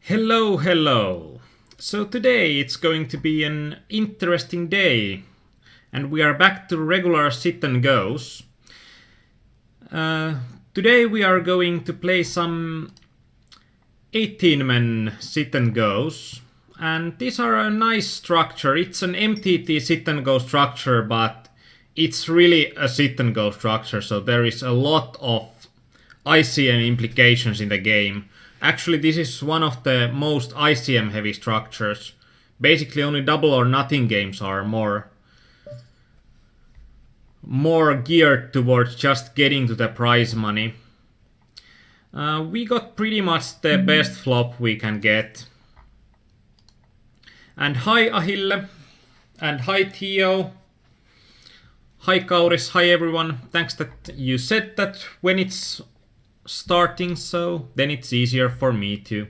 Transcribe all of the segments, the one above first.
Hello, hello. So today it's going to be an interesting day, and we are back to regular sit and goes. Today we are going to play some 18-man sit and goes, and these are a nice structure. It's an MTT sit and go structure, but it's really a sit and go structure, so there is a lot of ICM implications in the game. Actually, this is one of the most ICM heavy structures. Basically, only double or nothing games are more geared towards just getting to the prize money. We got pretty much the best flop we can get. And hi Ahille, and hi Theo, hi Kauris, hi everyone. Thanks that you said that when it's starting, so then it's easier for me to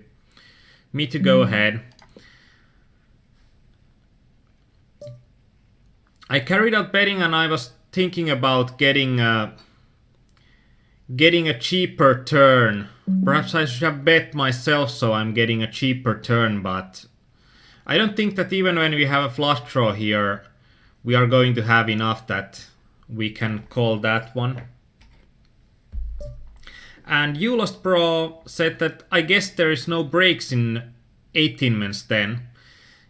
go ahead. I carried out betting and I was thinking about getting a cheaper turn. Perhaps I should have bet myself so I'm getting a cheaper turn, but I don't think that even when we have a flush draw here, we are going to have enough that we can call that one. And You Lost Pro said that I guess there is no breaks in 18 mans then.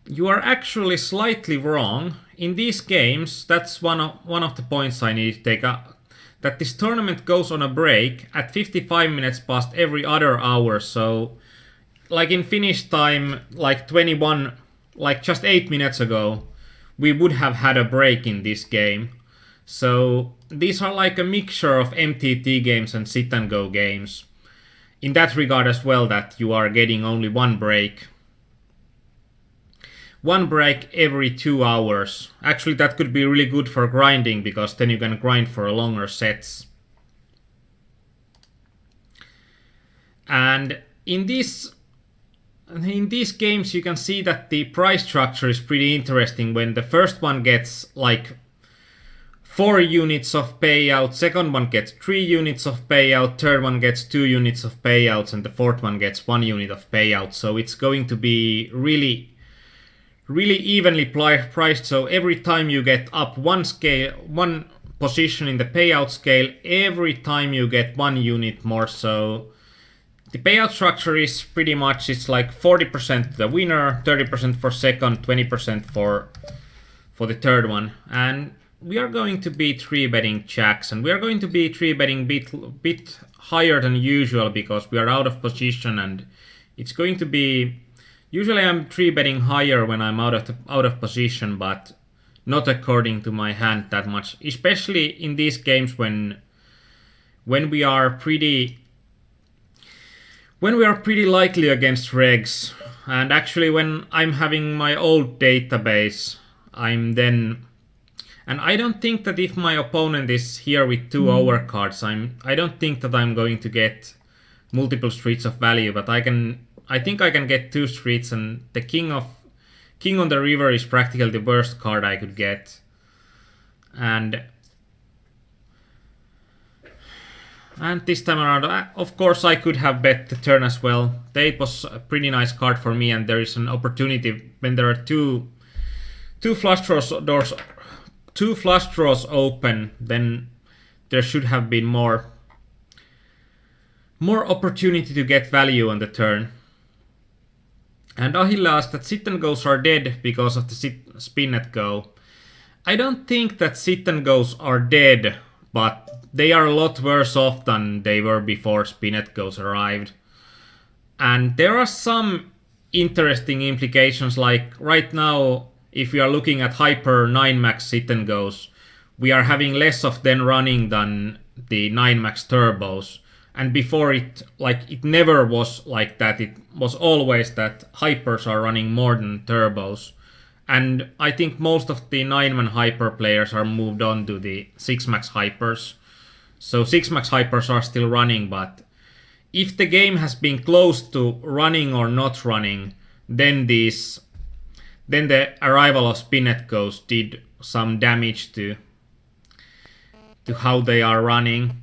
You are actually slightly wrong. In these games, that's one of the points I need to take up. That this tournament goes on a break at 55 minutes past every other hour. So, like in finish time, like 21, like just 8 minutes ago, we would have had a break in this game. So these are like a mixture of MTT games and sit and go games. In that regard as well, that you are getting only one break. One break every 2 hours. Actually, that could be really good for grinding, because then you can grind for longer sets. And in these games, you can see that the price structure is pretty interesting when the first one gets like 4 units of payout, second one gets 3 units of payout, third one gets 2 units of payouts, and the fourth one gets 1 unit of payout. So it's going to be really evenly priced. So every time you get up one position in the payout scale, every time you get 1 unit more. So the payout structure is pretty much, it's like 40% to the winner, 30% for second, 20% for the third one. And we are going to be 3-betting jacks, and we are going to be 3-betting bit higher than usual because we are out of position, and it's going to be, usually I'm 3-betting higher when I'm out of position, but not according to my hand that much, especially in these games when we are pretty likely against regs. And actually when I'm having my old database, and I don't think that if my opponent is here with 2 overcards, I don't think that I'm going to get multiple streets of value, but I think I can get 2 streets, and the king on the river is practically the worst card I could get. And this time around, of course, I could have bet the turn as well. The 8 was a pretty nice card for me, and there is an opportunity when there are two flush draws open, then there should have been more opportunity to get value on the turn. And Ahille asked that sit and goes are dead because of the spin and go. I don't think that sit and goes are dead, but they are a lot worse off than they were before spin and goes arrived. And there are some interesting implications, like right now, if we are looking at hyper 9max sit and goes, we are having less of them running than the 9max turbos. And before it never was like that. It was always that hypers are running more than turbos. And I think most of the 9-man hyper players are moved on to the 6max hypers. So 6max hypers are still running, but if the game has been close to running or not running, then the arrival of Spinnet Goes did some damage to how they are running.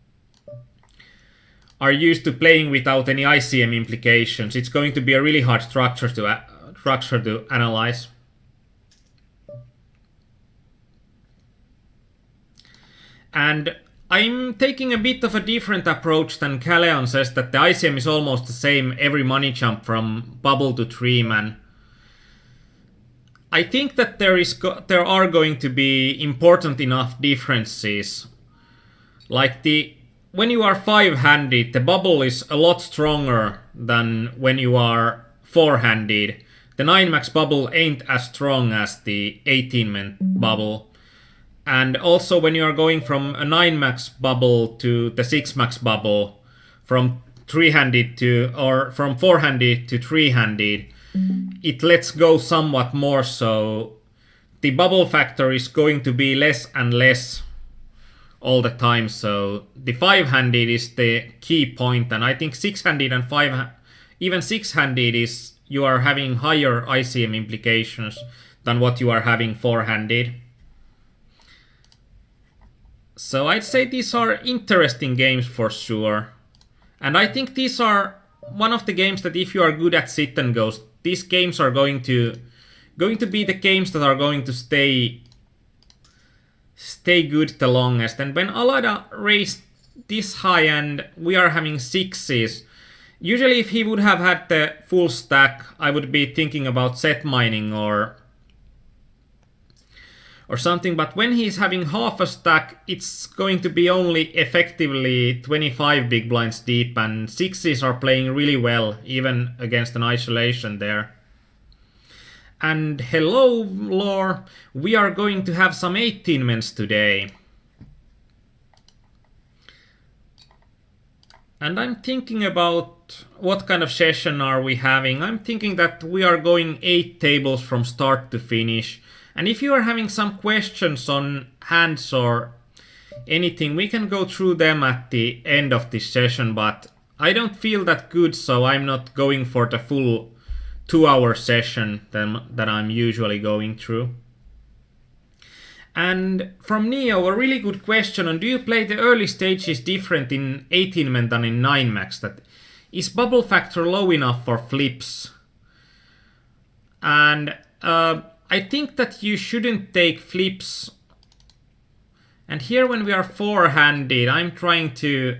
are used to playing without any ICM implications, it's going to be a really hard structure to analyze. And I'm taking a bit of a different approach than Kaleon says, that the ICM is almost the same every money jump from bubble to 3-man. I think that there are going to be important enough differences. Like when you are 5-handed, the bubble is a lot stronger than when you are 4-handed. The 9-max bubble ain't as strong as the 18-man bubble. And also when you are going from a 9-max bubble to the 6-max bubble, from 3-handed or from 4-handed to 3-handed, it lets go somewhat more, so the bubble factor is going to be less and less all the time. So the 5-handed is the key point, and I think 6-handed and even 6-handed is you are having higher ICM implications than what you are having 4-handed. So I'd say these are interesting games for sure. And I think these are one of the games that if you are good at sit and goes, these games are going to be the games that are going to stay good the longest. And when Alada raised this high and we are having 6s, usually if he would have had the full stack, I would be thinking about set mining or something, but when he's having half a stack, it's going to be only effectively 25 big blinds deep, and 6s are playing really well, even against an isolation there. And hello, lore, we are going to have some 18-mens today. And I'm thinking about what kind of session are we having. I'm thinking that we are going 8 tables from start to finish. And if you are having some questions on hands or anything, we can go through them at the end of this session, but I don't feel that good, so I'm not going for the full 2-hour session that I'm usually going through. And from Neo, a really good question on do you play the early stages different in 18-man than in 9-max? That is bubble factor low enough for flips? And I think that you shouldn't take flips. And here when we are 4-handed, I'm trying to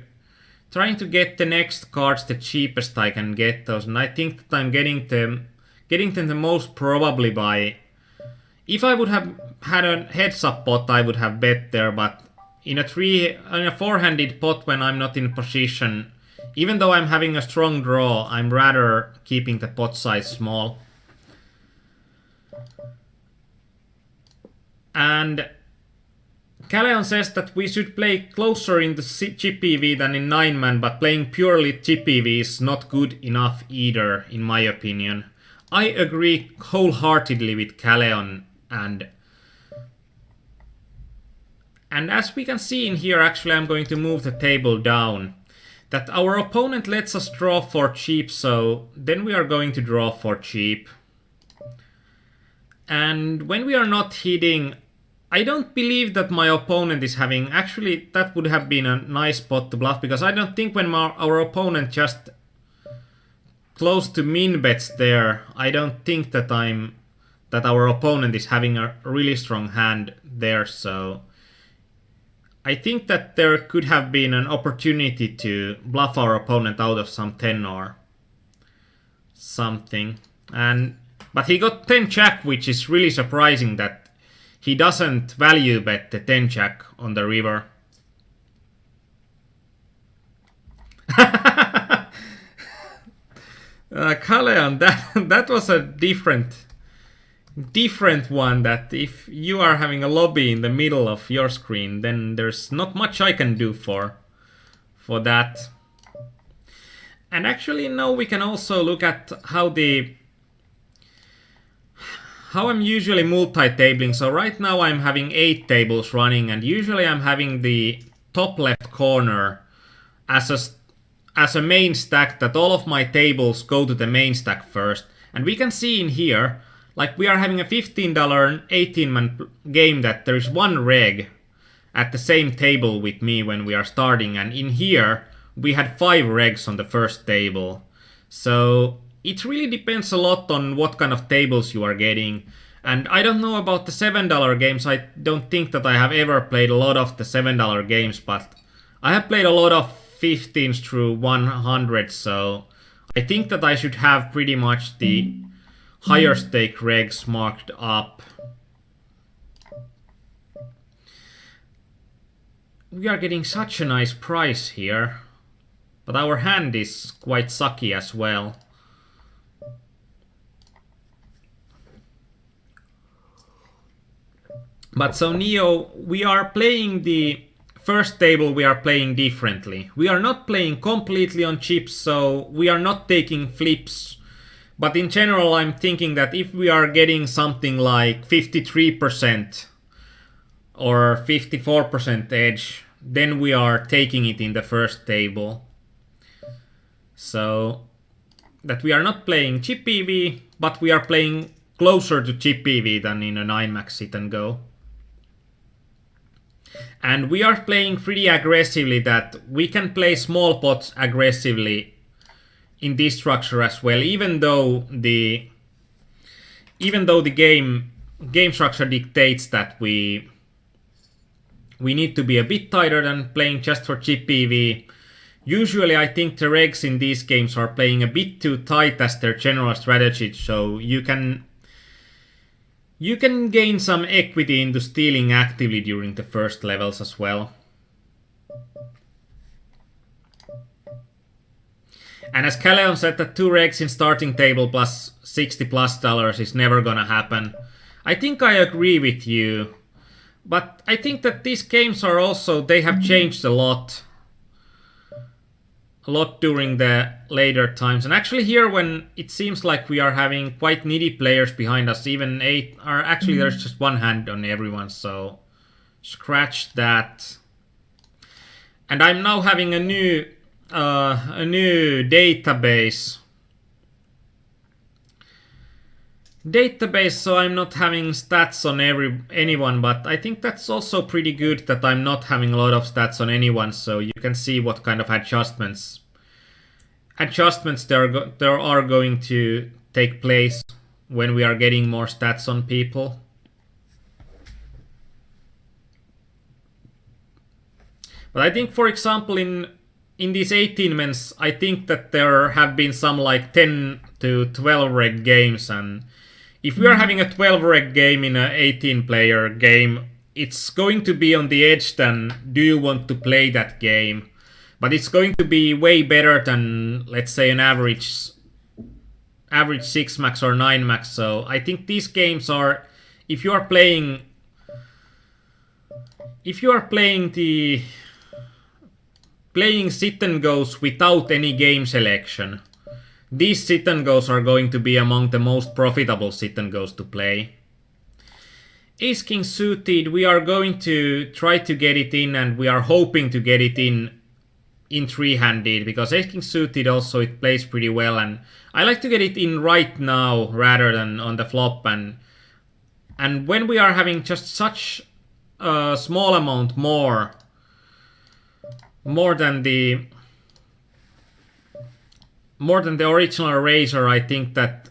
get the next cards the cheapest I can get those. And I think that I'm getting them the most probably by... If I would have had a heads up pot, I would have bet there, but in a 4-handed pot when I'm not in position, even though I'm having a strong draw, I'm rather keeping the pot size small. And Kaleon says that we should play closer in the chip EV than in 9-man, but playing purely chip EV is not good enough either, in my opinion. I agree wholeheartedly with Kaleon, and as we can see in here, actually I'm going to move the table down, that our opponent lets us draw for cheap, so then we are going to draw for cheap. And when we are not hitting, I don't believe that my opponent is having... Actually, that would have been a nice spot to bluff, because I don't think when our opponent just close to min bets there, I don't think that our opponent is having a really strong hand there, so I think that there could have been an opportunity to bluff our opponent out of some 10 or something. But he got 10-jack, which is really surprising that he doesn't value bet the 10-jack on the river. Kaleon, that was a different one, that if you are having a lobby in the middle of your screen, then there's not much I can do for that. And actually now we can also look at how I'm usually multi-tabling. So right now I'm having 8 tables running, and usually I'm having the top left corner as a main stack, that all of my tables go to the main stack first. And we can see in here, like we are having a $15 18-man game, that there is one reg, at the same table with me when we are starting, and in here we had 5 regs on the first table. So it really depends a lot on what kind of tables you are getting. And I don't know about the $7 games. I don't think that I have ever played a lot of the $7 games, but I have played a lot of 15s through 100, so I think that I should have pretty much the higher stake regs marked up. We are getting such a nice price here, but our hand is quite sucky as well. But so Neo, we are playing the first table, we are playing differently. We are not playing completely on chips, so we are not taking flips. But in general, I'm thinking that if we are getting something like 53% or 54% edge, then we are taking it in the first table. So that we are not playing chip EV, but we are playing closer to chip EV than in a 9-max sit and go. And we are playing pretty aggressively, that we can play small pots aggressively in this structure as well, even though the game structure dictates that we need to be a bit tighter than playing just for chip EV. Usually I think the regs in these games are playing a bit too tight as their general strategy, so you can gain some equity into stealing actively during the first levels as well. And as Caleon said, that 2 regs in starting table plus $60+ is never gonna happen. I think I agree with you. But I think that these games are also, they have changed a lot during the later times. And actually here, when it seems like we are having quite needy players behind us, even 8 are actually, there's just 1 hand on everyone, so scratch that. And I'm now having a new database, so I'm not having stats on anyone, but I think that's also pretty good that I'm not having a lot of stats on anyone, so you can see what kind of adjustments there are going to take place when we are getting more stats on people. But I think, for example, in these 18 men's, I think that there have been some like 10 to 12 reg games, and if we are having a 12 reg game in an 18 player game, it's going to be on the edge than do you want to play that game. But it's going to be way better than, let's say, an average 6-max or 9-max. So I think these games are, if you are playing sit and goes without any game selection, these sit and goes are going to be among the most profitable sit and goes to play. Ace King suited, we are going to try to get it in, and we are hoping to get it in 3-handed, because Ace King suited also, it plays pretty well, and I like to get it in right now rather than on the flop. And when we are having just such a small amount more than the original razor, I think that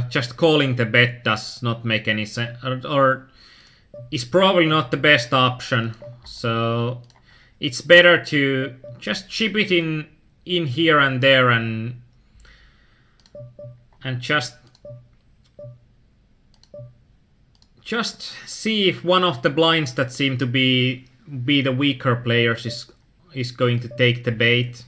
just calling the bet does not make any sense, or is probably not the best option. So it's better to just chip it in here and there, and just see if one of the blinds that seem to be the weaker players is going to take the bait.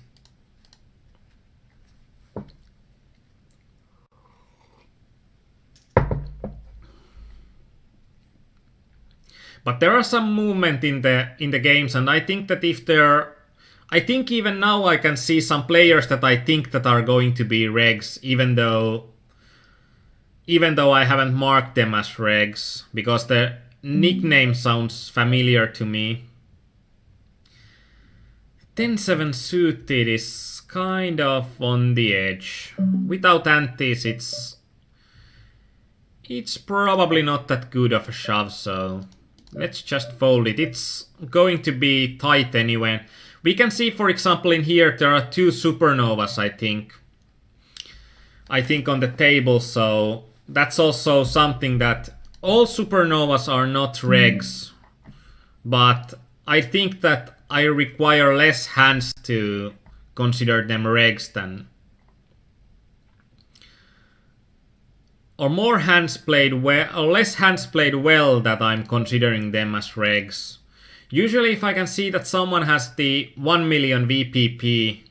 But there are some movement in the games, and I think that I think even now I can see some players that I think that are going to be regs, even though I haven't marked them as regs, because the nickname sounds familiar to me. 10-7 suited is kind of on the edge. Without antes, it's probably not that good of a shove, so Let's just fold it. It's going to be tight anyway. We can see, for example, in here there are 2 supernovas, I think. On the table, so that's also something that all supernovas are not regs. But I think that I require less hands to consider them regs than... Or more hands played well, or less hands played well that I'm considering them as regs. Usually if I can see that someone has the 1 million VPP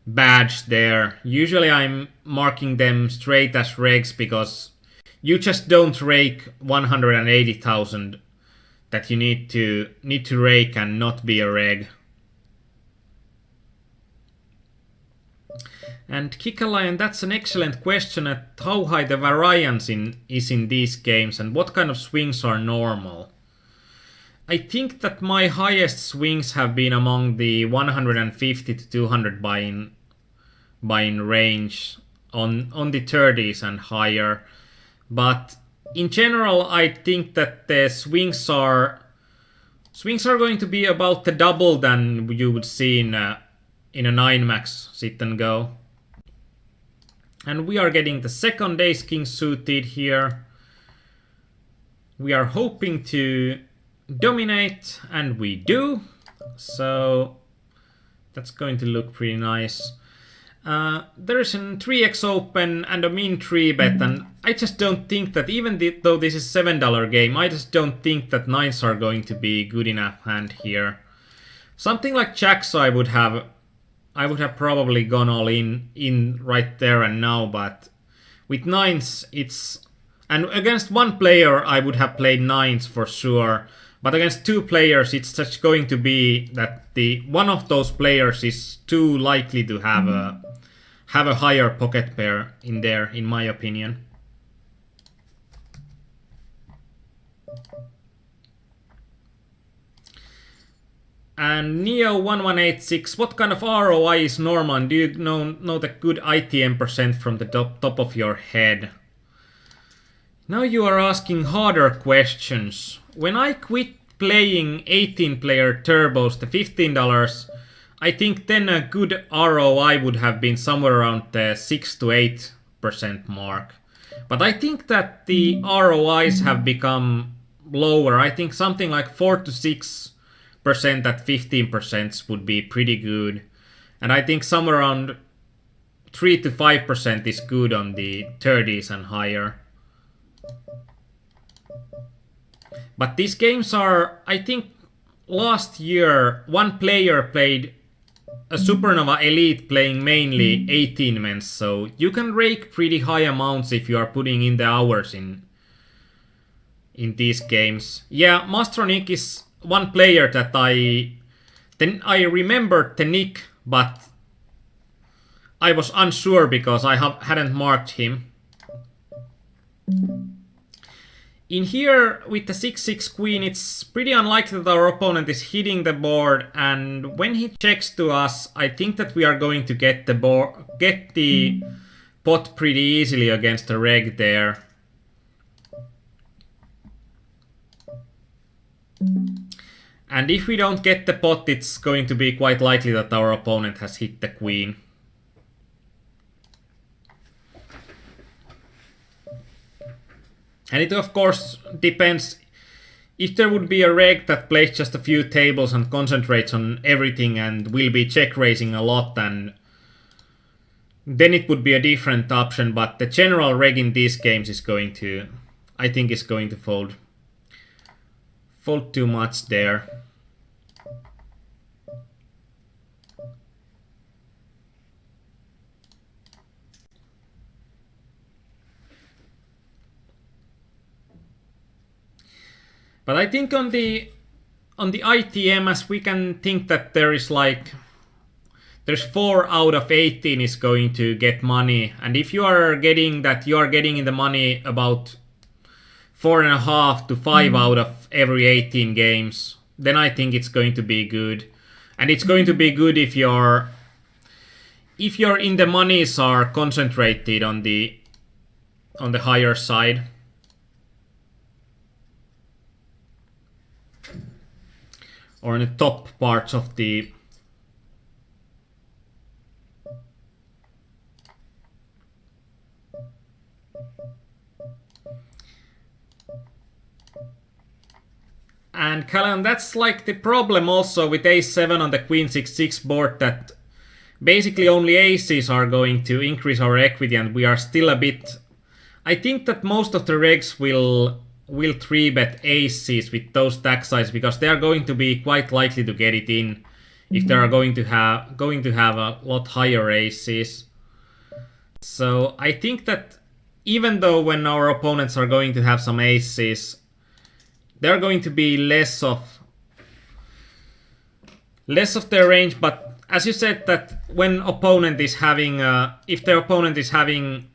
badge there, usually I'm marking them straight as regs because you just don't rake 180,000 that you need to rake and not be a reg. And Kikalion, that's an excellent question at how high the variance is in these games and what kind of swings are normal. I think that my highest swings have been among the 150 to 200 buy-in range on the 30s and higher. But in general, I think that the swings are going to be about the double than you would see in a 9-max sit and go. And we are getting the second ace king suited here. We are hoping to dominate, and we do. So that's going to look pretty nice. There is a 3x open and a min 3-bet, and I just don't think that even though this is $7 game, I just don't think that 9s are going to be good enough hand here. Something like jacks I would have probably gone all in right there and now, but with 9s it's... And against 1 player I would have played 9s for sure, but against 2 players it's just going to be that one of those players is too likely to have a higher pocket pair in there, in my opinion. And Neo1186, what kind of ROI is normal? And do you know the good ITM percent from the top of your head? Now you are asking harder questions. When I quit playing 18-player turbos, the $15, I think then a good ROI would have been somewhere around the 6 to 8% mark. But I think that the ROIs have become lower. I think something like 4 to 6% at 15% would be pretty good. And I think somewhere around 3 to 5% is good on the 30s and higher. But these games are, I think last year 1 player played a Supernova Elite playing mainly 18 men, so you can rake pretty high amounts if you are putting in the hours in these games. Yeah, Mastronic is 1 player that I remembered the nick, but I was unsure because I hadn't marked him. In here, with the 6-6 queen, it's pretty unlikely that our opponent is hitting the board, and when he checks to us, I think that we are going to get the pot pretty easily against the reg there. And if we don't get the pot, it's going to be quite likely that our opponent has hit the queen. And it of course depends. If there would be a reg that plays just a few tables and concentrates on everything and will be check raising a lot, then it would be a different option. But the general reg in these games is going to, I think, is going to fold too much there. But I think on the ITM, as we can think that there's 4 out of 18 is going to get money, and if you are getting that, you are getting in the money about 4.5 to 5 out of every 18 games, then I think it's going to be good. And it's going to be good if your in the monies are concentrated on the higher side. or in the top parts of the and Callum, that's like the problem also with a7 on the queen 6-6 board, that basically only aces are going to increase our equity, and we are still a bit... I think that most of the regs will 3-bet aces with those stack size, because they are going to be quite likely to get it in if they are going to have a lot higher aces. So I think that even though when our opponents are going to have some aces, they're going to be less of their range. But as you said, that when opponent is having if their opponent is having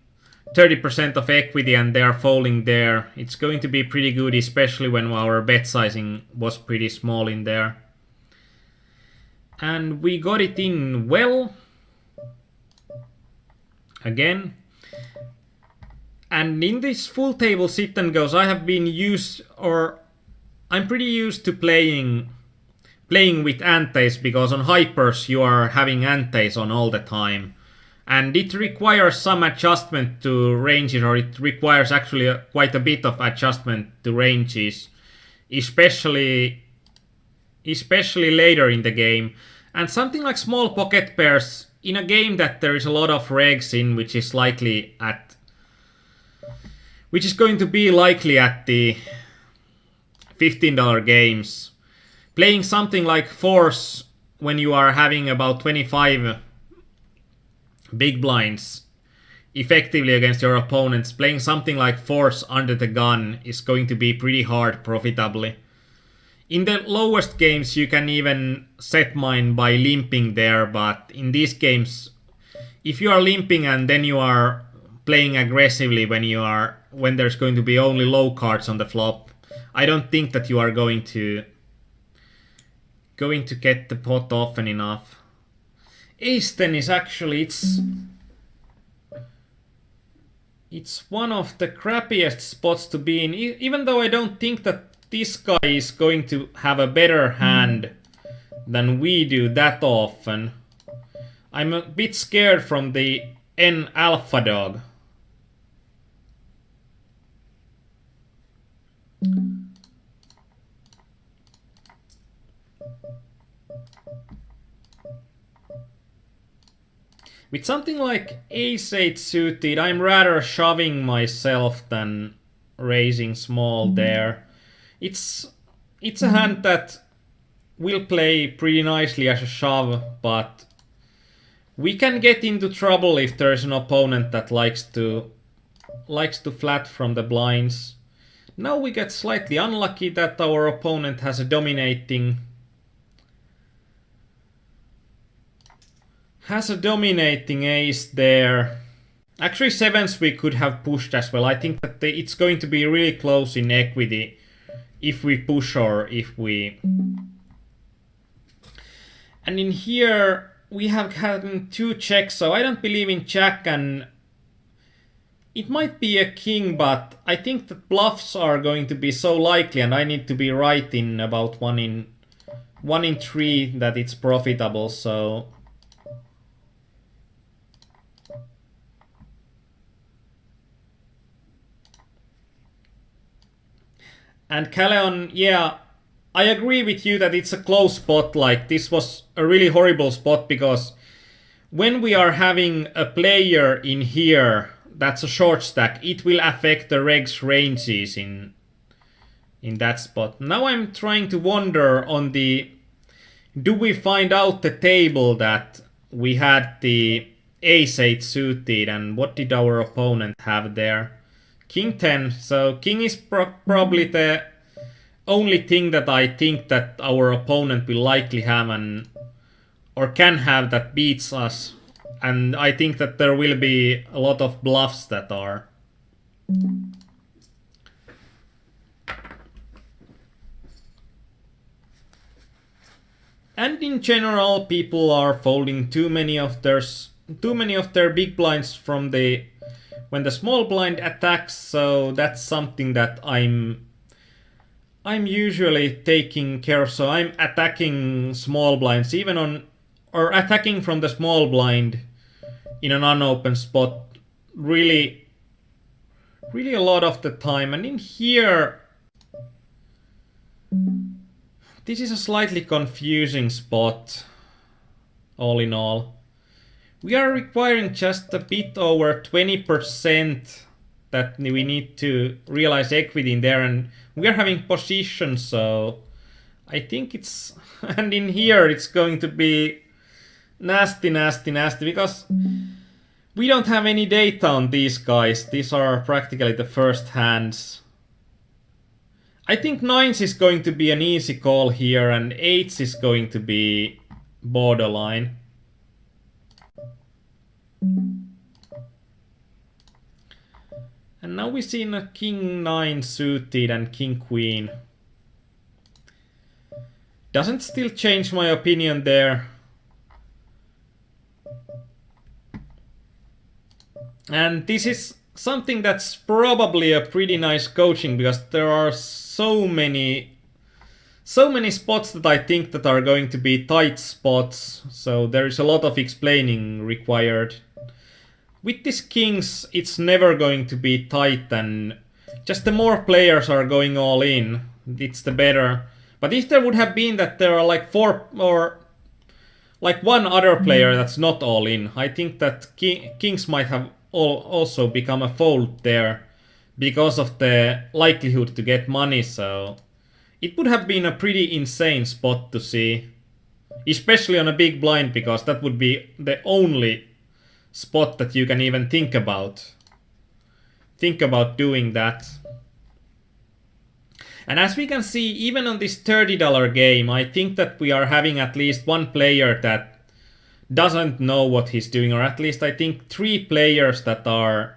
30% of equity and they are folding there, it's going to be pretty good, especially when our bet sizing was pretty small in there. And we got it in well again. And in this full table sit and goes, I have been I'm pretty used to playing with antes, because on hypers you are having antes on all the time. And it requires some adjustment to ranges, or it requires actually quite a bit of adjustment to ranges, especially later in the game. And something like small pocket pairs in a game that there is a lot of regs in, which is going to be likely at the $15 games. Playing something like force when you are having about 25 big blinds effectively against your opponents, playing something like force under the gun is going to be pretty hard profitably. In the lowest games you can even set mine by limping there, but in these games, if you are limping and then you are playing aggressively when there's going to be only low cards on the flop, I don't think that you are going to get the pot often enough. Ace-10 is actually, it's one of the crappiest spots to be in, even though I don't think that this guy is going to have a better hand than we do that often. I'm a bit scared from the N alpha dog. With something like ace-8 suited, I'm rather shoving myself than raising small there. It's a hand that will play pretty nicely as a shove, but we can get into trouble if there's an opponent that likes to flat from the blinds. Now we get slightly unlucky that our opponent has a dominating ace there. Actually, sevens we could have pushed as well. I think that it's going to be really close in equity if we push or if we... And in here we have had two checks, so I don't believe in check, and it might be a king, but I think that bluffs are going to be so likely, and I need to be right in about 1 in 3 that it's profitable, so... And Calleon, yeah, I agree with you that it's a close spot. Like, this was a really horrible spot, because when we are having a player in here that's a short stack, it will affect the reg's ranges in that spot. Now I'm trying to wonder on the... Do we find out the table that we had the ace-8 suited, and what did our opponent have there? King 10, so king is probably the only thing that I think that our opponent will likely have or can have that beats us. And I think that there will be a lot of bluffs that are. And in general, people are folding too many of their big blinds from when the small blind attacks, so that's something that I'm I'm usually taking care of, so I'm attacking small blinds even on, or attacking from the small blind in an unopened spot really a lot of the time. And in here, this is a slightly confusing spot all in all. We are requiring just a bit over 20% that we need to realize equity in there, and we are having position, so I think it's, and in here it's going to be nasty because we don't have any data on these guys. These are practically the first hands. I think 9s is going to be an easy call here, and 8s is going to be borderline. And now we see a king 9 suited and king queen. Doesn't still change my opinion there. And this is something that's probably a pretty nice coaching, because there are so many spots that I think that are going to be tight spots. So there is a lot of explaining required. With these kings, it's never going to be tight, and just the more players are going all in, it's the better. But if there would have been that there are like 4 or like one other player that's not all in, I think that kings might have also become a fold there because of the likelihood to get money. So it would have been a pretty insane spot to see, especially on a big blind, because that would be the only spot that you can even think about doing that. And as we can see, even on this $30 game, I think that we are having at least one player that doesn't know what he's doing, or at least I think 3 players that are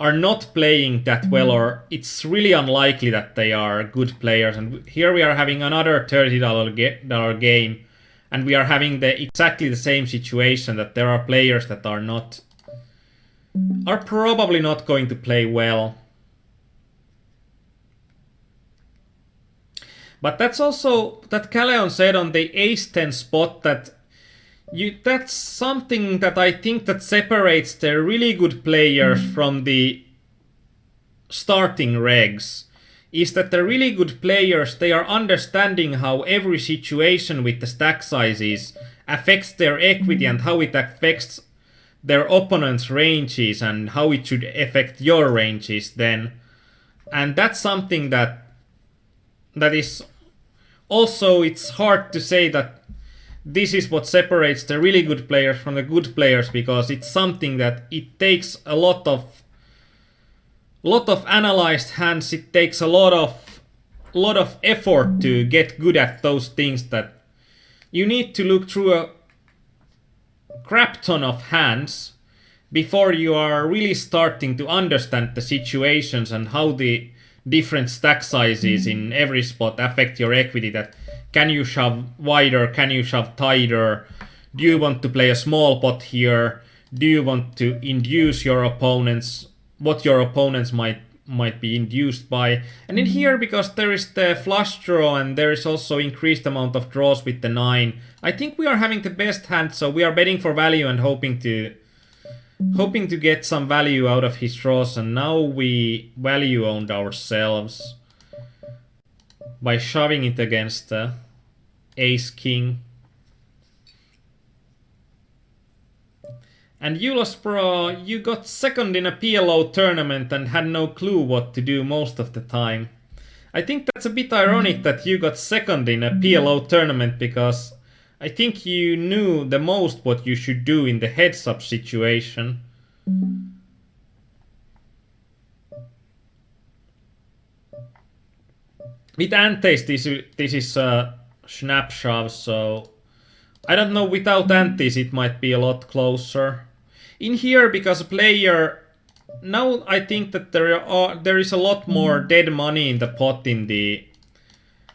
not playing that well, or it's really unlikely that they are good players. And here we are having another $30 game, and we are having exactly the same situation, that there are players that are probably not going to play well. But that's also that Caleon said on the ace-10 spot, that that's something that I think that separates the really good players from the starting regs, is that the really good players, they are understanding how every situation with the stack sizes affects their equity, and how it affects their opponent's ranges, and how it should affect your ranges then. And that's something that is also, it's hard to say that this is what separates the really good players from the good players, because it's something that it takes a lot of analyzed hands. It takes a lot of effort to get good at those things, that you need to look through a crap ton of hands before you are really starting to understand the situations and how the different stack sizes in every spot affect your equity. That can you shove wider, can you shove tighter, do you want to play a small pot here, do you want to induce your opponents, what your opponents might be induced by. And in here, because there is the flush draw and there is also increased amount of draws with the 9, I think we are having the best hand, so we are betting for value and hoping to get some value out of his draws. And now we value owned ourselves by shoving it against the ace king. And Eulos Pro, you got second in a PLO tournament and had no clue what to do most of the time. I think that's a bit ironic that you got second in a PLO tournament, because I think you knew the most what you should do in the heads-up situation. With antes, this is a snap shove, so I don't know, without antes it might be a lot closer. In here, because a player, now I think that there is a lot more dead money in the pot in the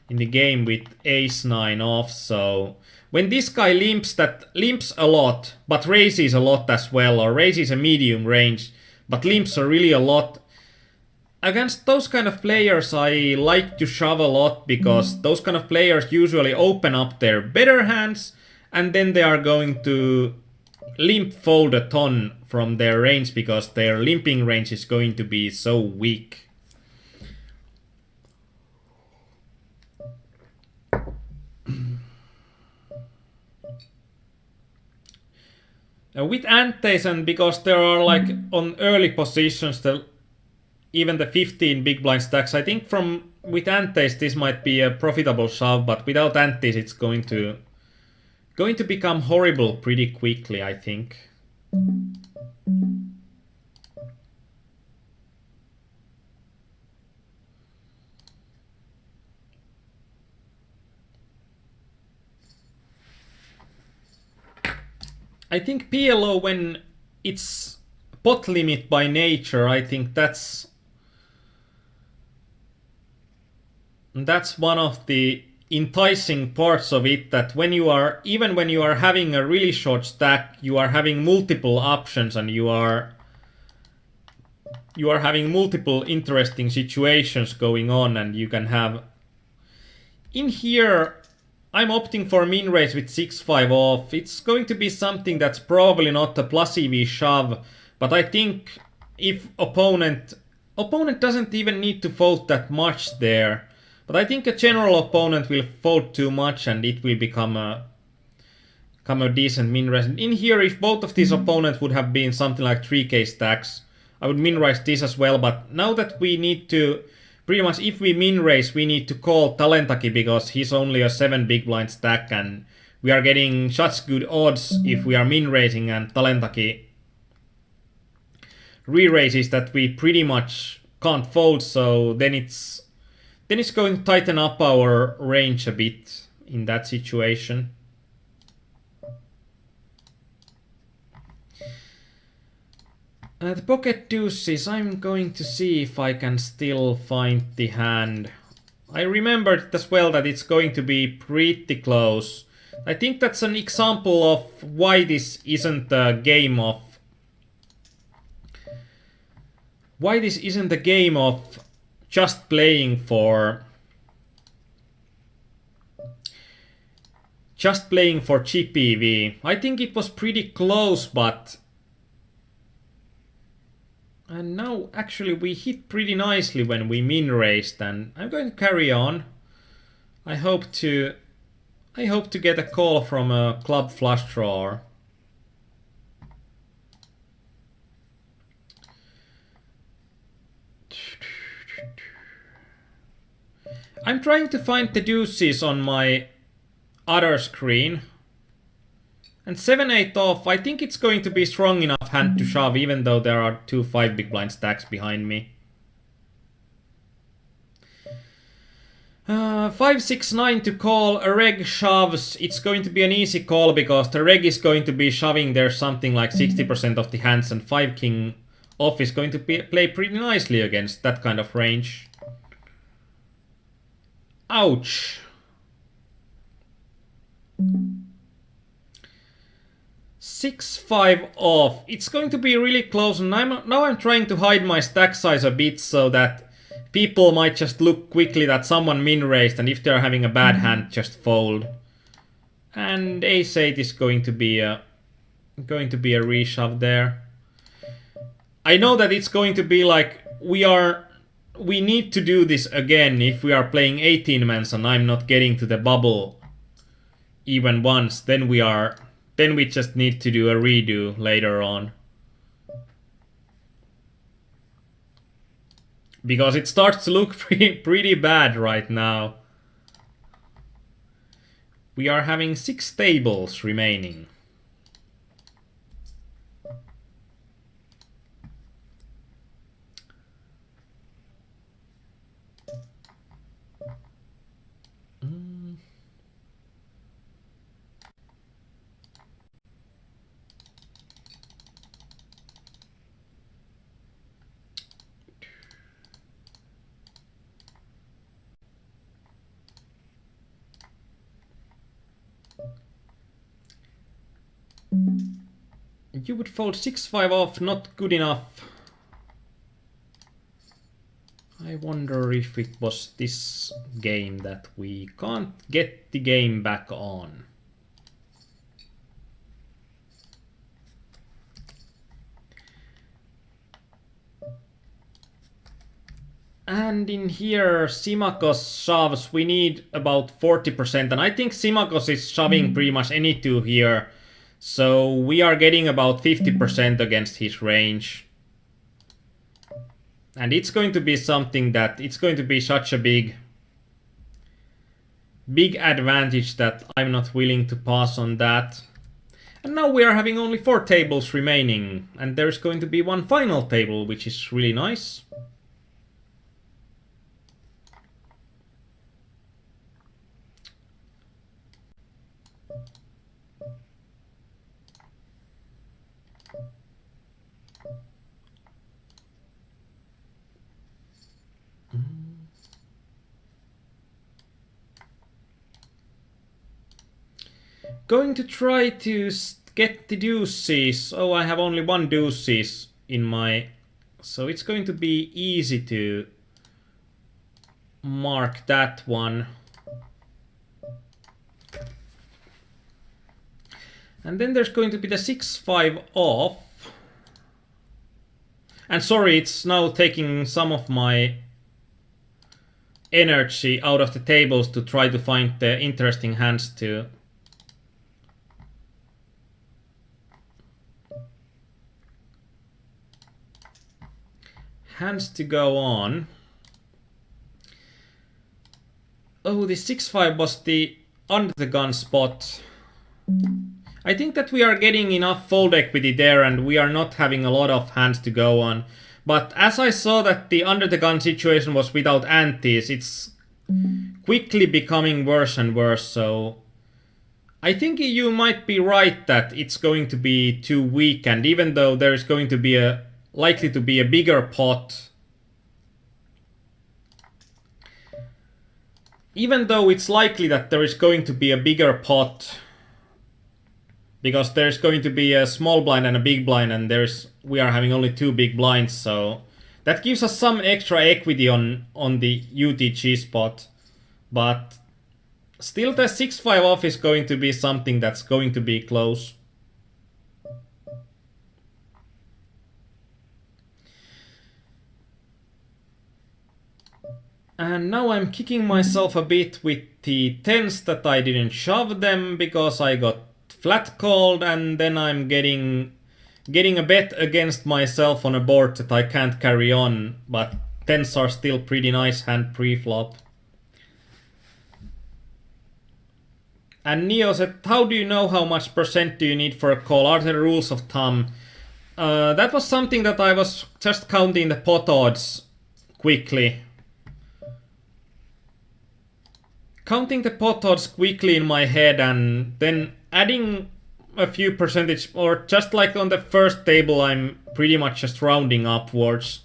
game with ace 9 off. So when this guy limps a lot but raises a lot as well, or raises a medium range but limps really a lot, against those kind of players, I like to shove a lot because those kind of players usually open up their better hands and then they are going to limp fold a ton from their range because their limping range is going to be so weak. With antes, and because there are like on early positions, even the 15 big blind stacks, I think with antes this might be a profitable shove, but without antes it's going to become horrible pretty quickly, I think. I think PLO, when it's pot limit by nature, I think that's one of the enticing parts of it, that even when you are having a really short stack, you are having multiple options and you are having multiple interesting situations going on, and you can have in here. I'm opting for min raise with 6-5 off. It's going to be something that's probably not a plus EV shove, but I think if opponent doesn't even need to fold that much there, but I think a general opponent will fold too much and it will become a decent min raise. In here, if both of these opponents would have been something like 3k stacks, I would min raise this as well, but now that we need to pretty much, if we min raise, we need to call Talentaki because he's only a 7 big blind stack and we are getting such good odds if we are min raising and Talentaki re-raises that we pretty much can't fold, so then it's going to tighten up our range a bit in that situation. The pocket deuces, I'm going to see if I can still find the hand. I remembered as well that it's going to be pretty close. I think that's an example of why this isn't a game of just playing for chip EV. I think it was pretty close, but and now actually we hit pretty nicely when we min raised, and I'm going to carry on. I hope to get a call from a club flush drawer. I'm trying to find the deuces on my other screen. And 7-8 off, I think it's going to be strong enough hand to shove, even though there are 2 5 big blind stacks behind me. 5-6-9 to call, a reg shoves. It's going to be an easy call because the reg is going to be shoving there something like 60% of the hands, and 5 king off is going to play pretty nicely against that kind of range. Ouch. 6-5 off. It's going to be really close, and now I'm trying to hide my stack size a bit so that people might just look quickly that someone min raised, and if they're having a bad hand, just fold. And ace-8 is going to be a reshove there. I know that it's going to be like we need to do this again if we are playing 18-mans and I'm not getting to the bubble even once. Then we just need to do a redo later on. Because it starts to look pretty bad right now. We are having 6 tables remaining. You would fold 6-5 off, not good enough. I wonder if it was this game that we can't get the game back on. And in here, Simakos shoves, we need about 40%. And I think Simakos is shoving pretty much any two here. So we are getting about 50% against his range. And it's going to be something that, it's going to be such a big advantage that I'm not willing to pass on that. And now we are having only 4 tables remaining. And there's going to be one final table, which is really nice. Going to try to get the deuces. Oh, I have only one deuces in my... So it's going to be easy to mark that one. And then there's going to be the 6-5 off. And sorry, it's now taking some of my energy out of the tables to try to find the interesting hands to... Hands to go on. Oh, the 6-5 was the under the gun spot. I think that we are getting enough fold equity there and we are not having a lot of hands to go on. But as I saw that the under the gun situation was without antes, it's quickly becoming worse and worse. So I think you might be right that it's going to be too weak, and even though there is going to be likely to be a bigger pot, even though it's likely that there is going to be a bigger pot, because there's going to be a small blind and a big blind, and we are having only 2 big blinds, so that gives us some extra equity on the UTG spot. But still the 6-5 off is going to be something that's going to be close. And now I'm kicking myself a bit with the 10s that I didn't shove them because I got flat called, and then I'm getting a bet against myself on a board that I can't carry on, but 10s are still pretty nice hand pre-flop. And Neo said, how do you know how much percent do you need for a call? Are there rules of thumb? That was something that I was just counting the pot odds quickly. Counting the pot odds quickly in my head and then adding a few percentage, or just like on the first table, I'm pretty much just rounding upwards.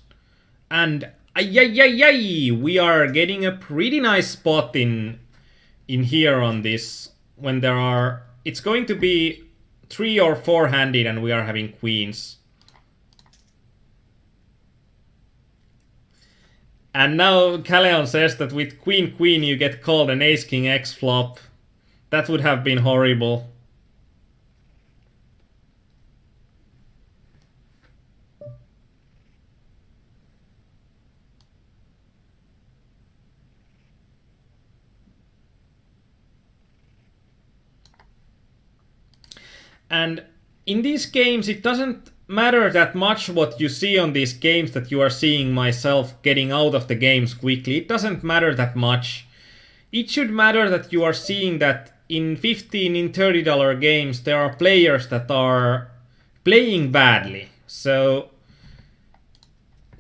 And we are getting a pretty nice spot in here on this, when there are, it's going to be 3 or 4 handed and we are having queens. And now Calleon says that with Queen Queen you get called an Ace King X flop. That would have been horrible. And in these games it doesn't matter that much what you see on these games that you are seeing myself getting out of the games quickly. It doesn't matter that much. It should matter that you are seeing that in $15 in $30 games there are players that are playing badly. So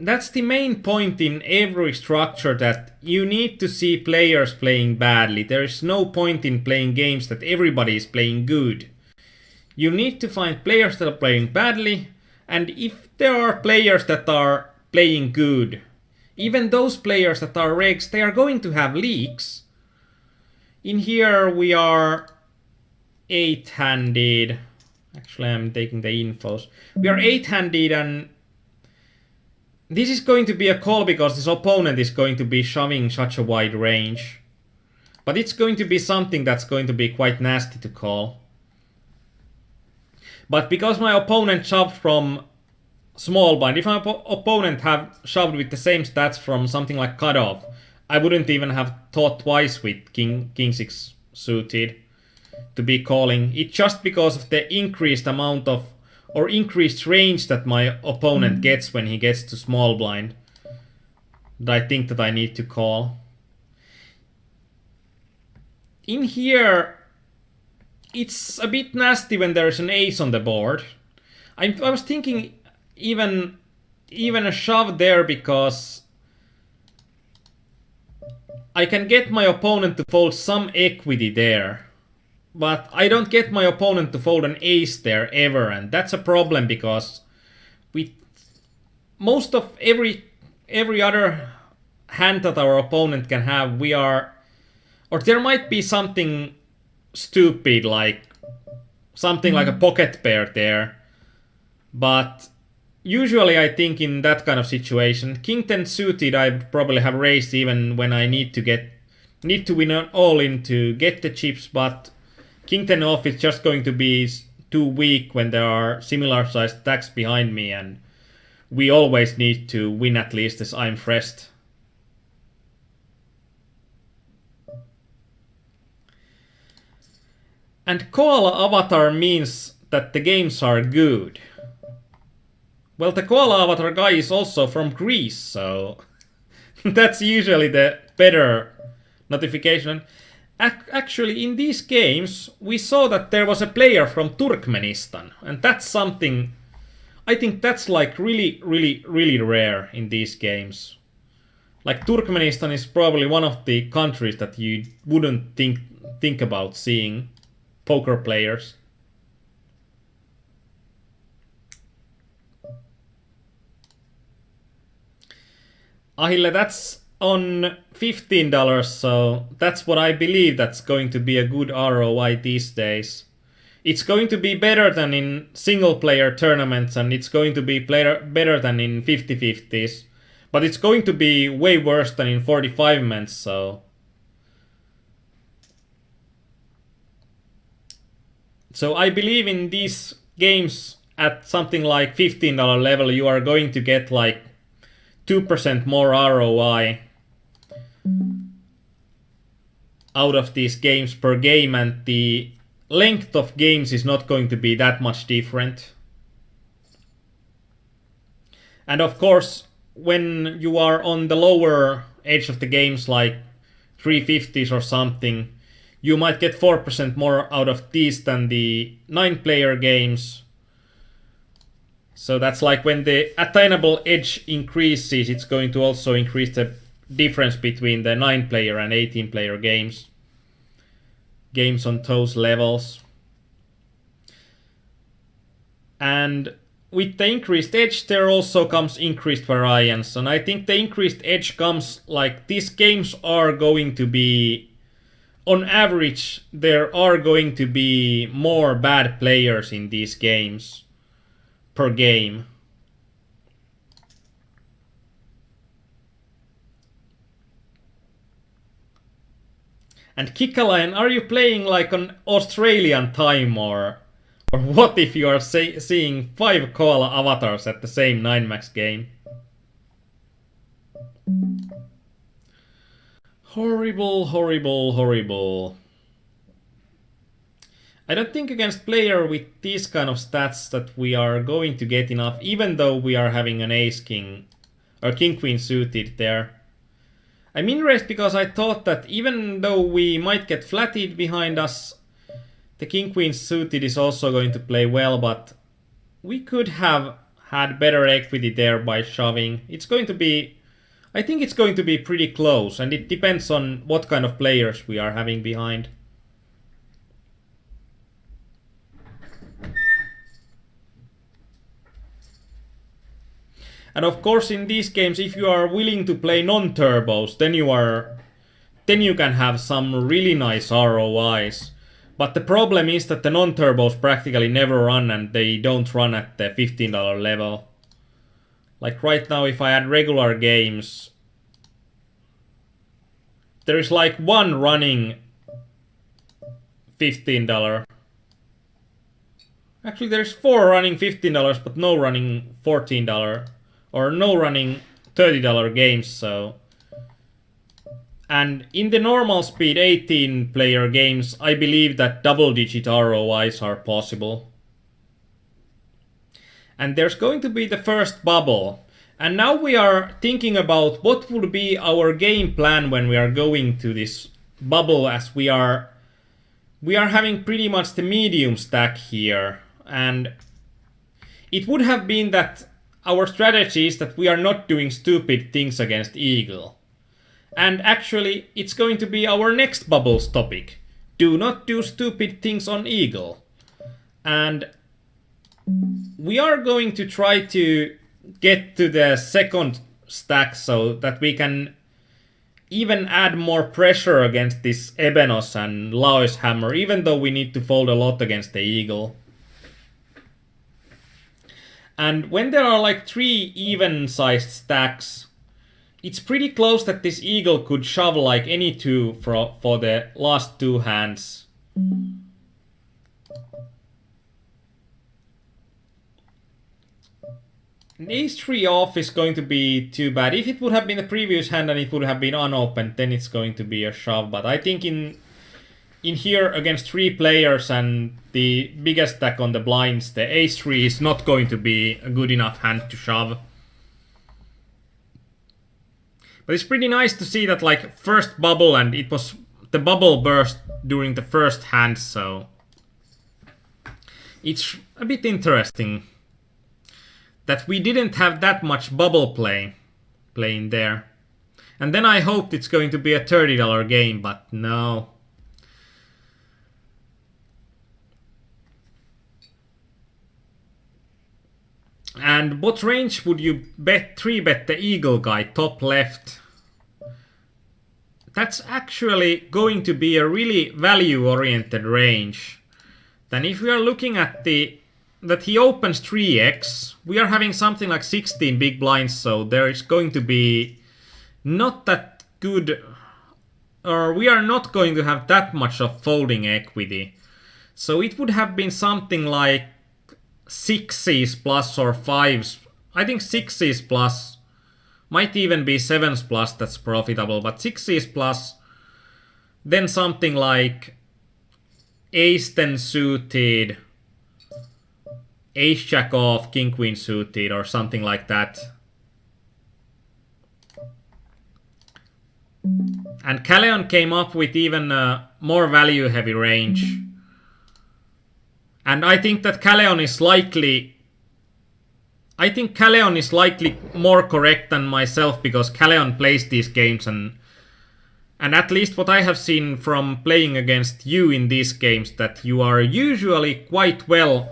that's the main point in every structure, that you need to see players playing badly. There is no point in playing games that everybody is playing good. You need to find players that are playing badly, and if there are players that are playing good, even those players that are regs, they are going to have leaks. In here we are 8-handed. Actually, I'm taking the infos. We are 8-handed, and This is going to be a call because this opponent is going to be shoving such a wide range. But it's going to be something that's going to be quite nasty to call. But because my opponent shoved from small blind, if my opponent have shoved with the same stats from something like cutoff, I wouldn't even have thought twice with King 6 suited to be calling. It's just because of the increased amount of, or increased range that my opponent gets when he gets to small blind, that I think that I need to call. In here, it's a bit nasty when there's an ace on the board. I was thinking even a shove there because I can get my opponent to fold some equity there. But I don't get my opponent to fold an ace there ever, and that's a problem because with most of every other hand that our opponent can have, we are, or there might be something stupid like something like a pocket pair there, but usually I think in that kind of situation, King 10 suited I probably have raised even when I need to win an all-in to get the chips, but King 10 off is just going to be too weak when there are similar sized stacks behind me, and we always need to win at least as I'm fresh. And Koala Avatar means that the games are good. Well, the Koala Avatar guy is also from Greece, so that's usually the better notification. Actually, in these games, we saw that there was a player from Turkmenistan, and that's something, I think that's like really, really, really rare in these games. Like Turkmenistan is probably one of the countries that you wouldn't think about seeing poker players. Ahille, that's on $15, so that's what I believe that's going to be a good ROI these days. It's going to be better than in single player tournaments, and it's going to be better than in 50-50s, but it's going to be way worse than in 45-mans, so... So I believe in these games at something like $15 level you are going to get like 2% more ROI out of these games per game, and the length of games is not going to be that much different. And of course, when you are on the lower edge of the games like 350s or something, you might get 4% more out of these than the 9-player games. So that's like when the attainable edge increases, it's going to also increase the difference between the 9-player and 18-player games on those levels. And with the increased edge, there also comes increased variance. And I think the increased edge comes like these games are going to be, on average, there are going to be more bad players in these games per game. And Kikalainen, are you playing like on Australian time or what if you are seeing 5 koala avatars at the same 9-max game? Horrible, horrible, horrible. I don't think against player with these kind of stats that we are going to get enough, even though we are having an ace-king or king-queen suited there. I'm in-raised because I thought that even though we might get flatted behind us, the king-queen suited is also going to play well, but we could have had better equity there by shoving. It's going to be... I think it's going to be pretty close, and it depends on what kind of players we are having behind. And of course in these games, if you are willing to play non-turbos, then you can have some really nice ROIs. But the problem is that the non-turbos practically never run, and they don't run at the $15 level. Like right now, if I add regular games, there is like one running $15. Actually, there's 4 running $15, but no running $14. Or no running $30 games, so... And in the normal speed 18 player games, I believe that double-digit ROIs are possible. And there's going to be the first bubble. And now we are thinking about what would be our game plan when we are going to this bubble, as we are having pretty much the medium stack here. And it would have been that our strategy is that we are not doing stupid things against Eagle. And actually, it's going to be our next bubbles topic. Do not do stupid things on Eagle. And we are going to try to get to the second stack so that we can even add more pressure against this Ebenos and Laos hammer, even though we need to fold a lot against the Eagle. And when there are like 3 even-sized stacks, it's pretty close that this Eagle could shove like any 2 for the last 2 hands. An ace-3 off is going to be too bad. If it would have been the previous hand and it would have been unopened, then it's going to be a shove. But I think in here against 3 players and the biggest stack on the blinds, the ace-3 is not going to be a good enough hand to shove. But it's pretty nice to see that like first bubble, and it was the bubble burst during the first hand, so it's a bit interesting that we didn't have that much bubble playing there. And then I hoped it's going to be a $30 game, but no. And what range would you bet 3-bet the Eagle guy top left? That's actually going to be a really value-oriented range. Then if we are looking at that he opens 3x, we are having something like 16 big blinds, so there is going to be not that good, or we are not going to have that much of folding equity. So it would have been something like 6s plus or 5s. I think 6s plus, might even be 7s plus that's profitable, but 6s plus, then something like ace-10 suited, ace-jack off, king-queen suited, or something like that. And Calleon came up with even a more value-heavy range. And I think that Calleon is likely... I think Calleon is likely more correct than myself, because Calleon plays these games, and at least what I have seen from playing against you in these games, that you are usually quite well...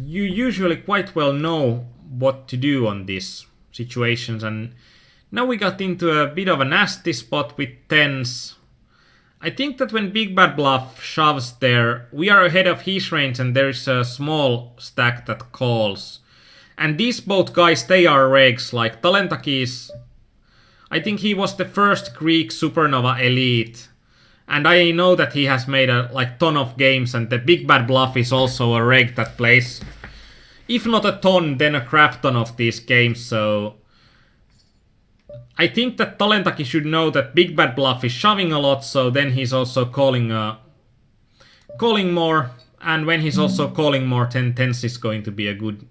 You usually quite well know what to do on these situations, and now we got into a bit of a nasty spot with 10s. I think that when Big Bad Bluff shoves there, we are ahead of his range and there is a small stack that calls. And these both guys, they are regs, like Talentaki is... I think he was the first Greek Supernova elite. And I know that he has made a ton of games, and the Big Bad Bluff is also a reg that plays, if not a ton, then a crap ton of these games, so... I think that Talentaki should know that Big Bad Bluff is shoving a lot, so then he's also calling more, and when he's also calling more, 10-10s is going to be a good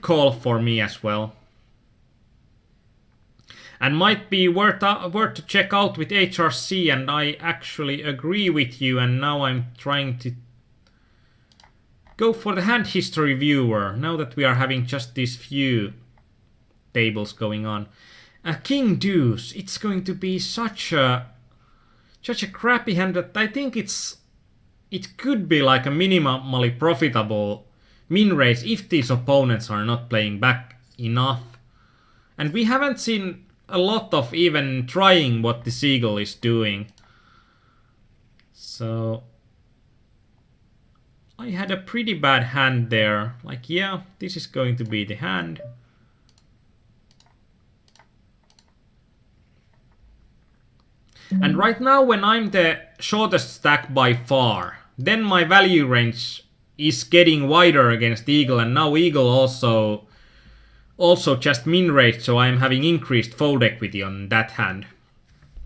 call for me as well. And might be worth to check out with HRC, and I actually agree with you, and now I'm trying to go for the hand history viewer, now that we are having just these few tables going on. King Deuce, it's going to be such a crappy hand that I think it could be like a minimally profitable min raise if these opponents are not playing back enough. And we haven't seen a lot of even trying what this Eagle is doing. So I had a pretty bad hand there. Like, yeah, this is going to be the hand. And right now, when I'm the shortest stack by far, then my value range is getting wider against Eagle, and now Eagle also just min raised, so I'm having increased fold equity on that hand.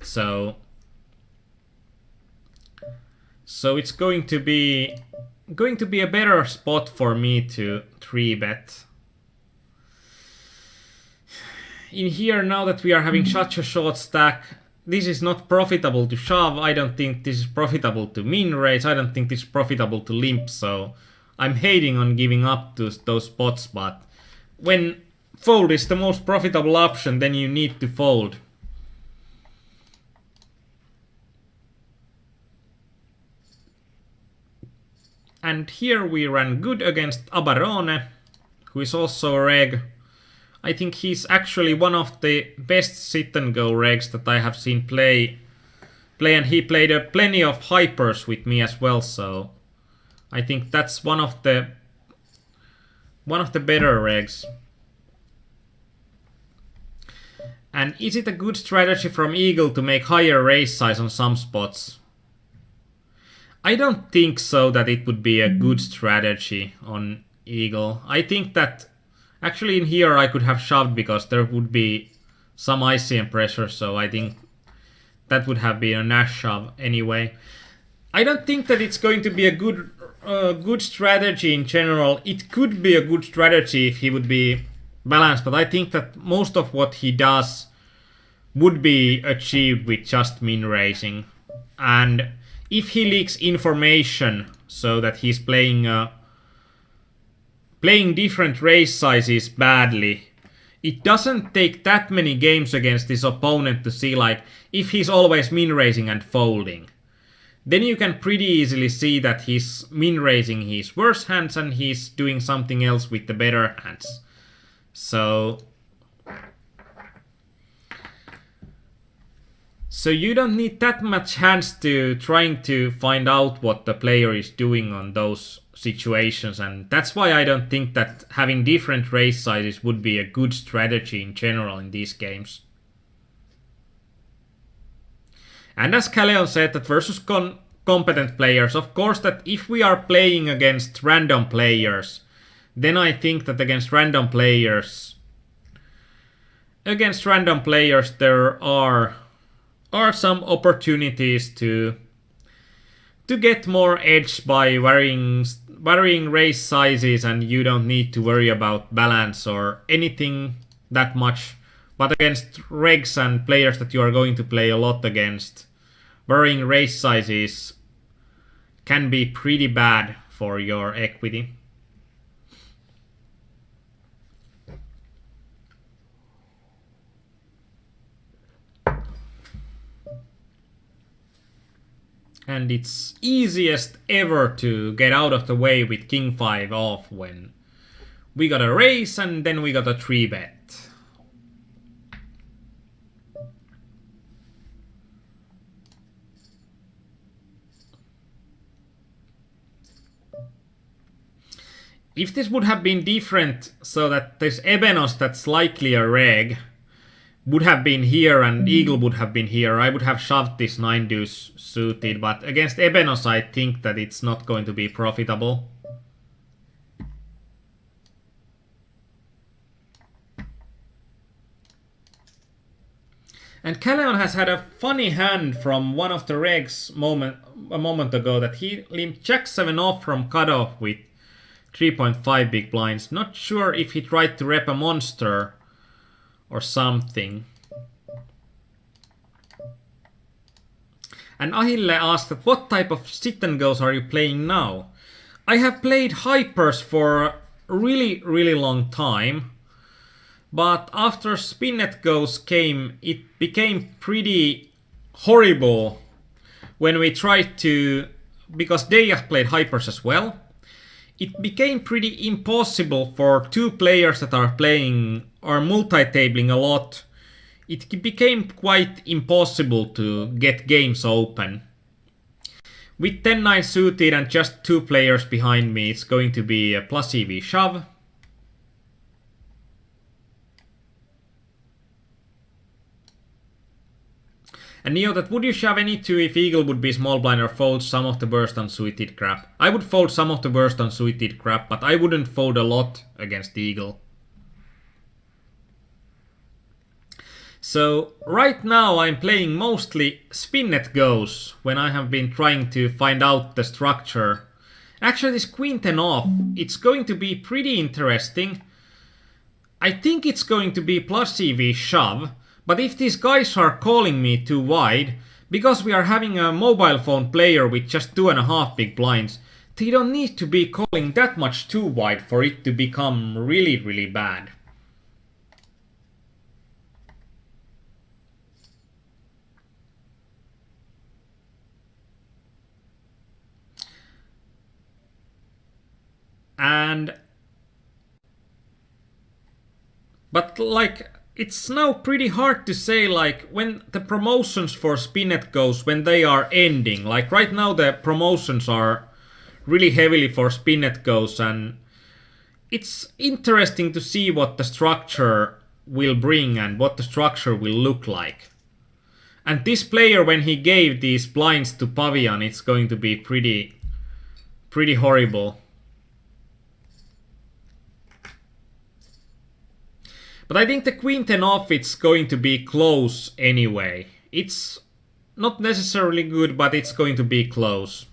So it's going to be a better spot for me to 3-bet. In here, now that we are having such a short stack, this is not profitable to shove. I don't think this is profitable to min raise. I don't think this is profitable to limp, so I'm hating on giving up to those spots, but when fold is the most profitable option, then you need to fold. And here we ran good against Abarone, who is also a reg. I think he's actually one of the best sit-and-go regs that I have seen play, and he played plenty of hypers with me as well, so I think that's one of the better regs. And is it a good strategy from Eagle to make higher raise size on some spots? I don't think so that it would be a good strategy on Eagle. I think that actually in here I could have shoved because there would be some ICM pressure, so I think that would have been a Nash shove anyway. I don't think that it's going to be a good strategy in general. It could be a good strategy if he would be balanced, but I think that most of what he does would be achieved with just min raising. And if he leaks information so that he's playing different raise sizes badly, it doesn't take that many games against his opponent to see like if he's always min raising and folding. Then you can pretty easily see that he's min raising his worse hands and he's doing something else with the better hands. So you don't need that much hands to trying to find out what the player is doing on those situations, and that's why I don't think that having different raise sizes would be a good strategy in general in these games. And as Kaleon said, that versus competent players, of course that if we are playing against random players, then I think that against random players there are some opportunities to get more edge by varying raise sizes, and you don't need to worry about balance or anything that much. But against regs and players that you are going to play a lot against, varying raise sizes can be pretty bad for your equity. And it's easiest ever to get out of the way with King 5 off when we got a raise and then we got a 3-bet. If this would have been different, so that this Ebenos that's likely a reg would have been here and Eagle would have been here, I would have shoved this 9 deuce suited, but against Ebenos I think that it's not going to be profitable. And Kaleon has had a funny hand from one of the regs a moment ago, that he limped Jack 7 off from cutoff with 3.5 big blinds. Not sure if he tried to rep a monster or something. And Ahille asked that what type of sit and goes are you playing now? I have played hypers for a really long time, but after Spinnet goes came, it became pretty horrible when we tried to, because Deja played hypers as well. It became pretty impossible for two players that are playing or multi-tabling a lot. It became quite impossible to get games open. With 10-9 suited and just 2 players behind me, it's going to be a plus EV shove. And Neo, that would you shove any 2 if Eagle would be small blind or fold some of the worst unsuited crap? I would fold some of the worst unsuited crap, but I wouldn't fold a lot against Eagle. So right now I'm playing mostly spinnet goes when I have been trying to find out the structure. Actually this queen 10 off, it's going to be pretty interesting. I think it's going to be plus EV shove, but if these guys are calling me too wide, because we are having a mobile phone player with just 2.5 big blinds, they don't need to be calling that much too wide for it to become really bad. But like, it's now pretty hard to say like when the promotions for spinnet goes, when they are ending. Like right now the promotions are really heavily for spinnet goes, and it's interesting to see what the structure will bring and what the structure will look like. And this player, when he gave these blinds to Pavian, it's going to be pretty horrible. But I think the queen 10 off, it's going to be close anyway. It's not necessarily good, but it's going to be close.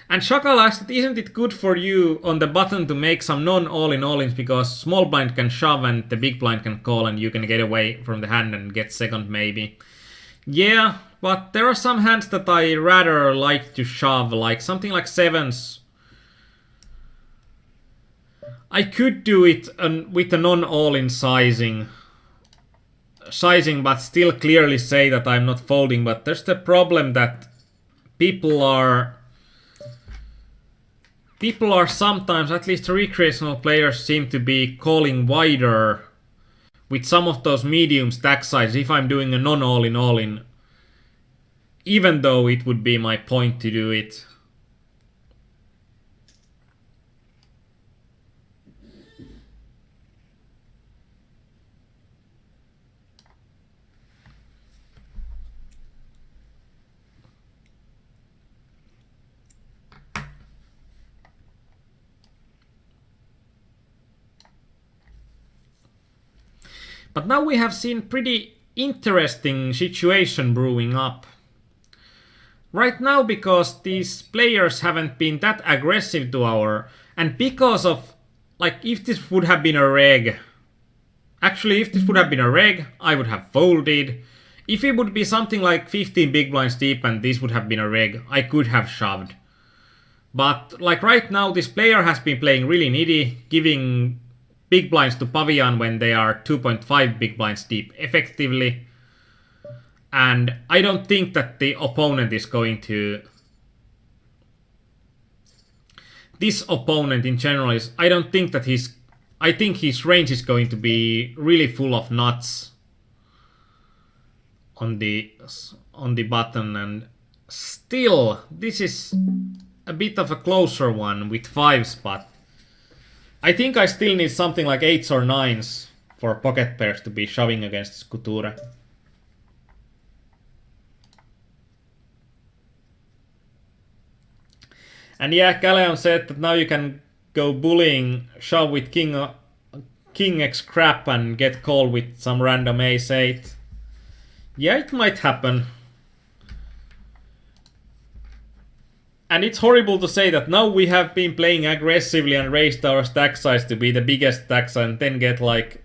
And Shakal asked, isn't it good for you on the button to make some non-all-in-all-ins because small blind can shove and the big blind can call and you can get away from the hand and get second maybe? Yeah, but there are some hands that I rather like to shove, like something like sevens. I could do it with a non-all-in sizing, but still clearly say that I'm not folding. But there's the problem that people are sometimes, at least recreational players, seem to be calling wider with some of those medium stack sizes if I'm doing a non-all-in, even though it would be my point to do it. But now we have seen pretty interesting situation brewing up. Right now, because these players haven't been that aggressive to our... And because of... Like, if this would have been a reg... Actually, if this would have been a reg, I would have folded. If it would be something like 15 big blinds deep and this would have been a reg, I could have shoved. But, like, right now, this player has been playing really needy, giving big blinds to Pavian when they are 2.5 big blinds deep effectively. And I don't think that the opponent is going to... This opponent in general is... I don't think that he's... I think his range is going to be really full of nuts on the button. And still, this is a bit of a closer one with 5s, but I think I still need something like 8s or 9s for pocket pairs to be shoving against Skuture. And yeah, Caleon said that now you can go bullying, shove with King X crap and get called with some random Ace 8. Yeah, it might happen. And it's horrible to say that now we have been playing aggressively and raised our stack size to be the biggest stack size and then get like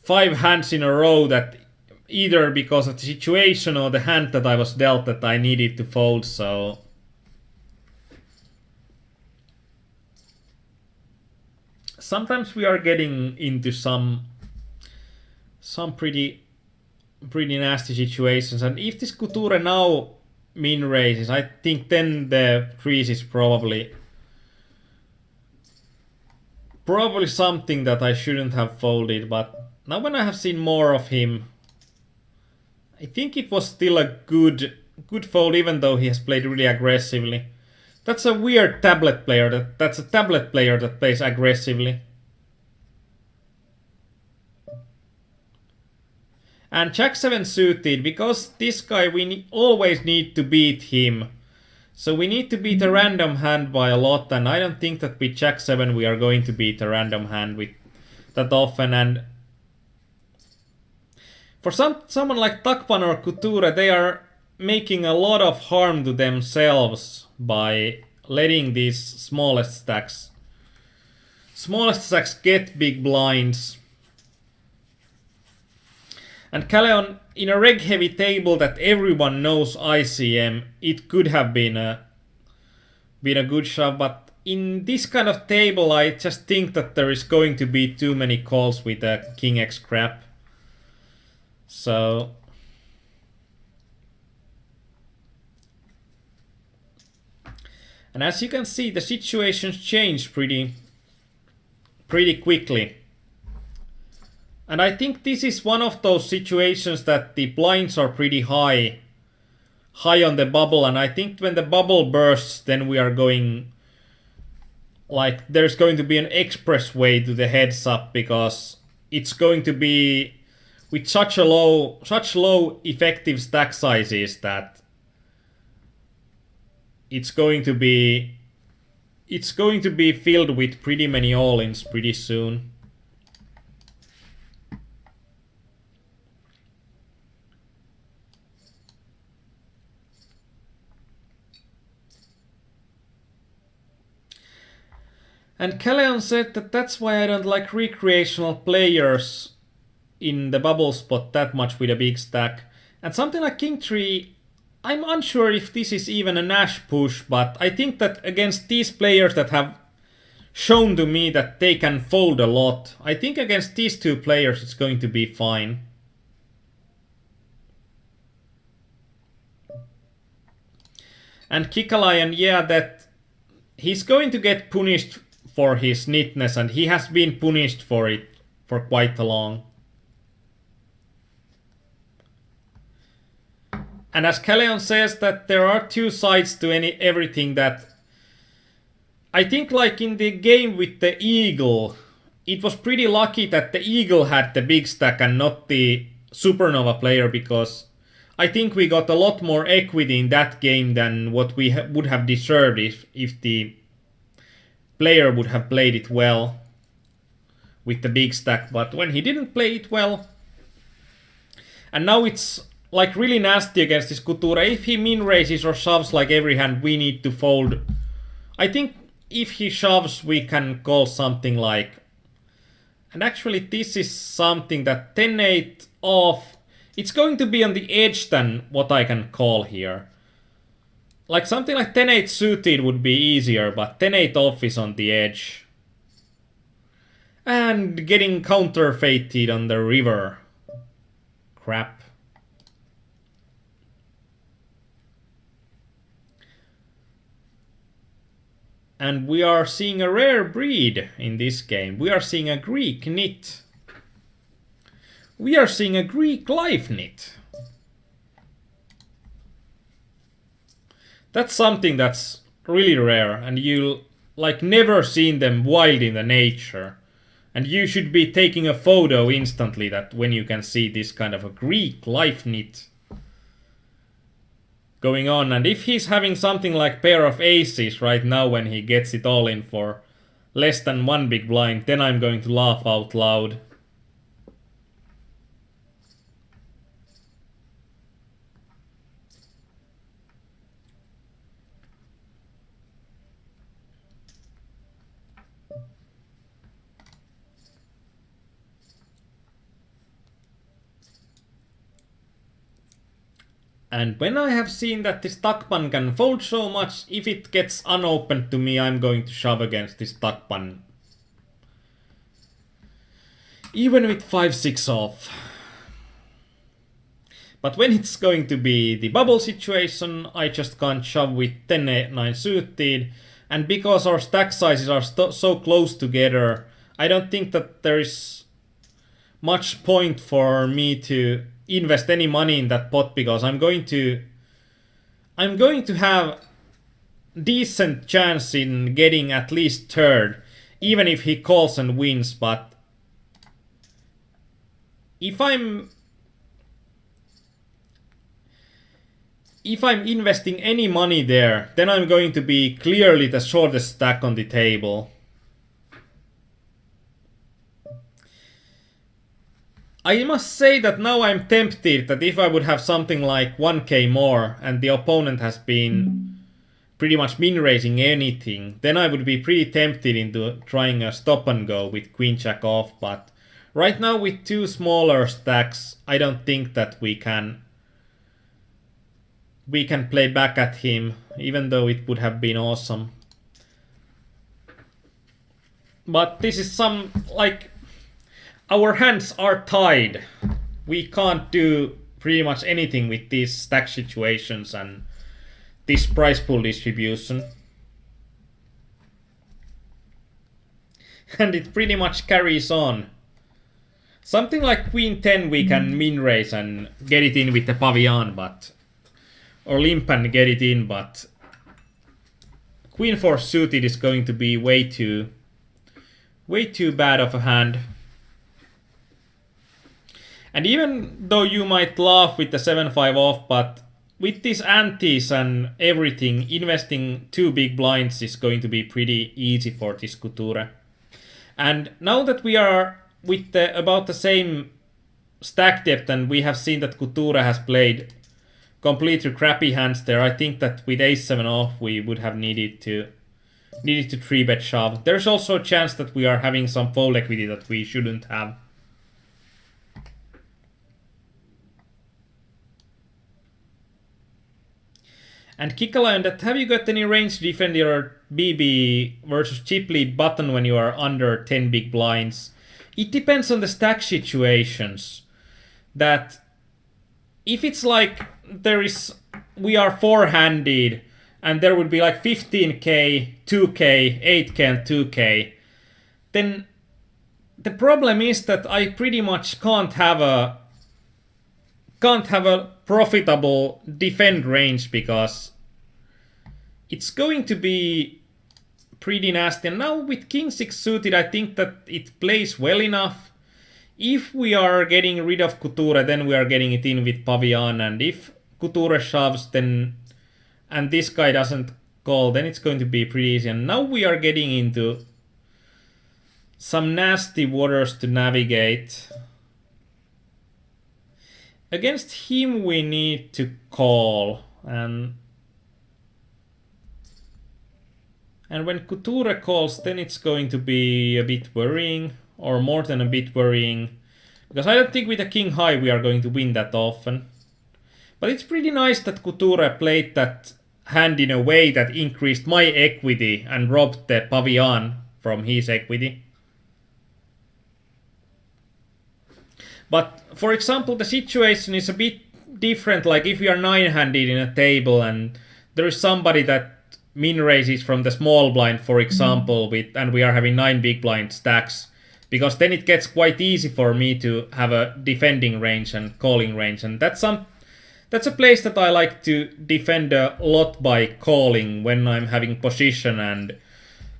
5 hands in a row that either because of the situation or the hand that I was dealt that I needed to fold, so... Sometimes we are getting into some pretty nasty situations, and if this Skuture now min raises, I think then the freeze is probably something that I shouldn't have folded, but now when I have seen more of him, I think it was still a good good fold even though he has played really aggressively. That's a weird tablet player. That's a tablet player that plays aggressively. And Jack 7 suited, because this guy we always need to beat him. So we need to beat a random hand by a lot, and I don't think that with Jack 7 we are going to beat a random hand with that often. And for someone like Takpan or Couture, they are making a lot of harm to themselves by letting these smallest stacks get big blinds. And Caleon, in a reg heavy table that everyone knows ICM, it could have been a good shove, but in this kind of table I just think that there is going to be too many calls with a King X crap. So and as you can see, the situations change pretty quickly. And I think this is one of those situations that the blinds are pretty high on the bubble, and I think when the bubble bursts, then we are going, like, there's going to be an expressway to the heads up, because it's going to be with such low effective stack sizes that it's going to be filled with pretty many all-ins pretty soon. And Caleon said that that's why I don't like recreational players in the bubble spot that much with a big stack. And something like King 3, I'm unsure if this is even a Nash push, but I think that against these players that have shown to me that they can fold a lot, I think against these two players it's going to be fine. And Kikalayan, yeah, that he's going to get punished for his nitness, and he has been punished for it for quite a long. And as Caleon says that there are two sides to everything, that I think like in the game with the Eagle, it was pretty lucky that the Eagle had the big stack and not the Supernova player, because I think we got a lot more equity in that game than what we would have deserved if the player would have played it well with the big stack. But when he didn't play it well, and now it's like really nasty against this Couture. If he min raises or shoves like every hand, we need to fold. I think if he shoves, we can call something like, and actually this is something that 10-8 off, it's going to be on the edge than what I can call here. Like something like 10-8 suited would be easier, but 10-8 off is on the edge. And getting counterfeited on the river. Crap. And we are seeing a rare breed in this game. We are seeing a Greek knit. We are seeing a Greek life knit. That's something that's really rare, and you'll like never seen them wild in the nature. And you should be taking a photo instantly that when you can see this kind of a Greek life knit going on. And if he's having something like pair of aces right now when he gets it all in for less than one big blind, then I'm going to laugh out loud. And when I have seen that this Takpan can fold so much, if it gets unopened to me, I'm going to shove against this Takpan. Even with 5-6 off. But when it's going to be the bubble situation, I just can't shove with 10-9 suited. And because our stack sizes are so close together, I don't think that there is much point for me to invest any money in that pot, because I'm going to I'm going to have decent chance in getting at least third, even if he calls and wins. But if I'm investing any money there, then I'm going to be clearly the shortest stack on the table. I must say that now I'm tempted that if I would have something like 1k more and the opponent has been pretty much min-raising anything, then I would be pretty tempted into trying a stop and go with queen jack off. But right now with two smaller stacks, I don't think that we can play back at him, even though it would have been awesome. But this is some, like, our hands are tied. We can't do pretty much anything with these stack situations and this price pool distribution. And it pretty much carries on. Something like queen 10 we can min raise and get it in with the pavilion, but or limp and get it in, but queen 4 suited is going to be way too bad of a hand. And even though you might laugh with the 7-5 off, but with these antes and everything, investing 2 big blinds is going to be pretty easy for this Couture. And now that we are with about the same stack depth and we have seen that Couture has played completely crappy hands there, I think that with ace-7 off we would have needed to 3-bet shove. There's also a chance that we are having some fold equity that we shouldn't have. And Kikalayan, that have you got any range to defend your BB versus chip lead button when you are under 10 big blinds? It depends on the stack situations. That if it's like we are four-handed and there would be like 15k, 2k, 8k and 2k, then the problem is that I pretty much can't have a profitable defend range because it's going to be pretty nasty. And now with king 6 suited, I think that it plays well enough. If we are getting rid of Couture, then we are getting it in with pavilion, and if Couture shoves, then and this guy doesn't call, then it's going to be pretty easy. And now we are getting into some nasty waters to navigate. Against him we need to call, and when Couture calls, then it's going to be a bit worrying, or more than a bit worrying, because I don't think with a king high we are going to win that often. But it's pretty nice that Couture played that hand in a way that increased my equity and robbed the pavilion from his equity. But, for example, the situation is a bit different, like if we are 9-handed in a table and there is somebody that min raises from the small blind, for example, and we are having 9 big blind stacks, because then it gets quite easy for me to have a defending range and calling range, and that's a place that I like to defend a lot by calling when I'm having position and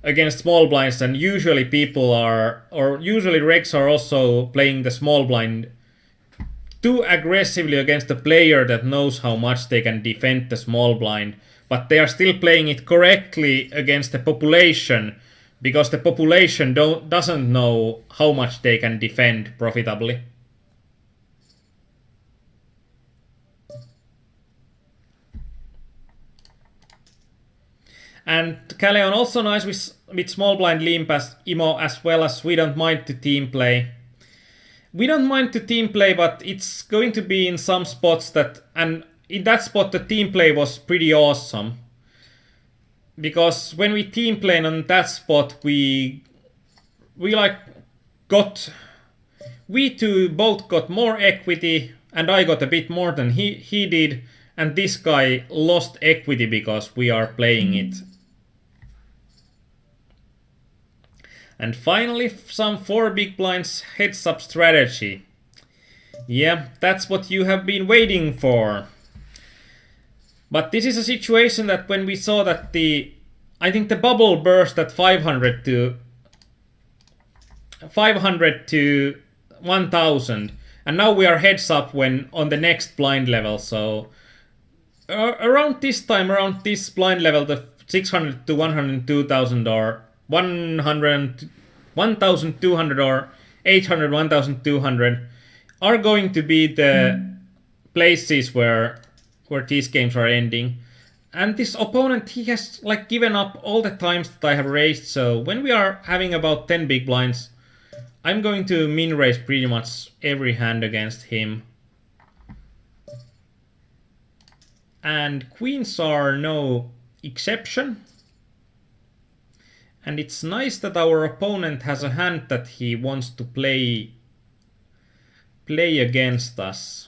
against small blinds. And usually usually regs are also playing the small blind too aggressively against the player that knows how much they can defend the small blind, but they are still playing it correctly against the population, because the population doesn't know how much they can defend profitably. And Kaleon also nice with small blind limp as Imo, as well as we don't mind to team play. We don't mind to team play, but it's going to be in some spots and in that spot the team play was pretty awesome. Because when we team played on that spot, we two both got more equity, and I got a bit more than he did, and this guy lost equity because we are playing it. And finally, some 4 big blinds heads up strategy. Yeah, that's what you have been waiting for. But this is a situation that when we saw that I think the bubble burst at 500 to 1000, and now we are heads up when on the next blind level. So around this time, around this blind level, the 600 to 102,000 or 100, 1,200 or 800, 1,200 are going to be the places where these games are ending. And this opponent, he has like given up all the times that I have raised. So when we are having about 10 big blinds, I'm going to min raise pretty much every hand against him. And queens are no exception. And it's nice that our opponent has a hand that he wants to play against us.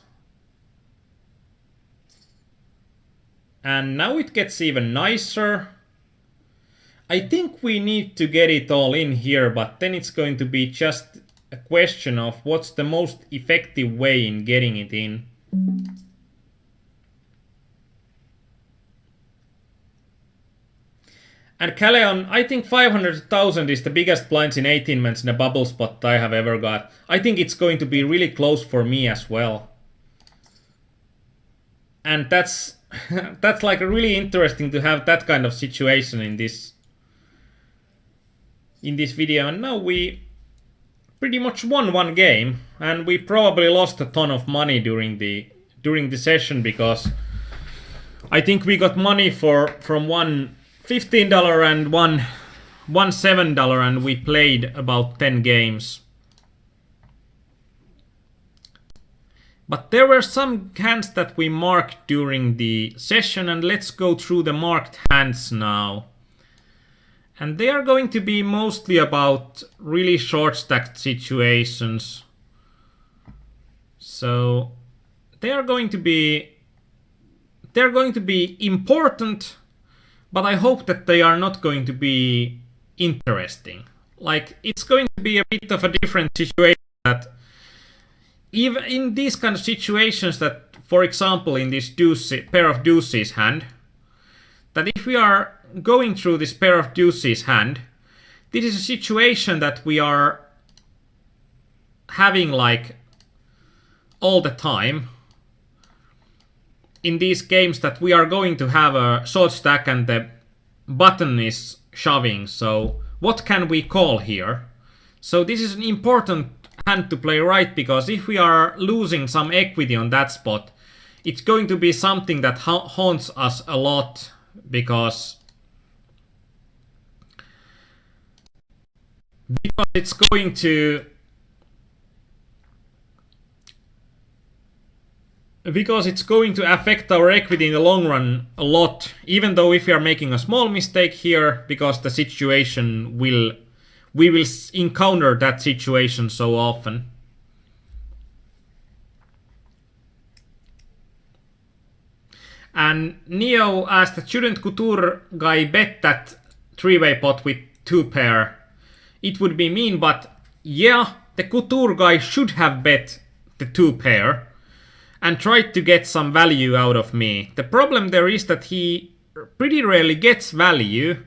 And now it gets even nicer. I think we need to get it all in here, but then it's going to be just a question of what's the most effective way in getting it in. And Caleon, I think 500,000 is the biggest blinds in 18 mans in a bubble spot I have ever got. I think it's going to be really close for me as well. And that's like really interesting to have that kind of situation in this video. And now we pretty much won one game, and we probably lost a ton of money during the session, because I think we got money from one $15 and one $7, and we played about 10 games. But there were some hands that we marked during the session, and let's go through the marked hands now. And they are going to be mostly about really short stacked situations. So they're going to be important, but I hope that they are not going to be interesting. Like, it's going to be a bit of a different situation, that even in these kind of situations, that, for example, in this pair of deuces hand, that if we are going through this pair of deuces hand, this is a situation that we are having like all the time. In these games that we are going to have a short stack and the button is shoving. So what can we call here? So this is an important hand to play right, because if we are losing some equity on that spot, it's going to be something that haunts us a lot, because it's going to affect our equity in the long run a lot, even though if we are making a small mistake here, because the situation we will encounter that situation so often. And Neo asked that shouldn't Couture guy bet that three-way pot with two pair? It would be mean, but yeah, the Couture guy should have bet the two pair and tried to get some value out of me. The problem there is that he pretty rarely gets value,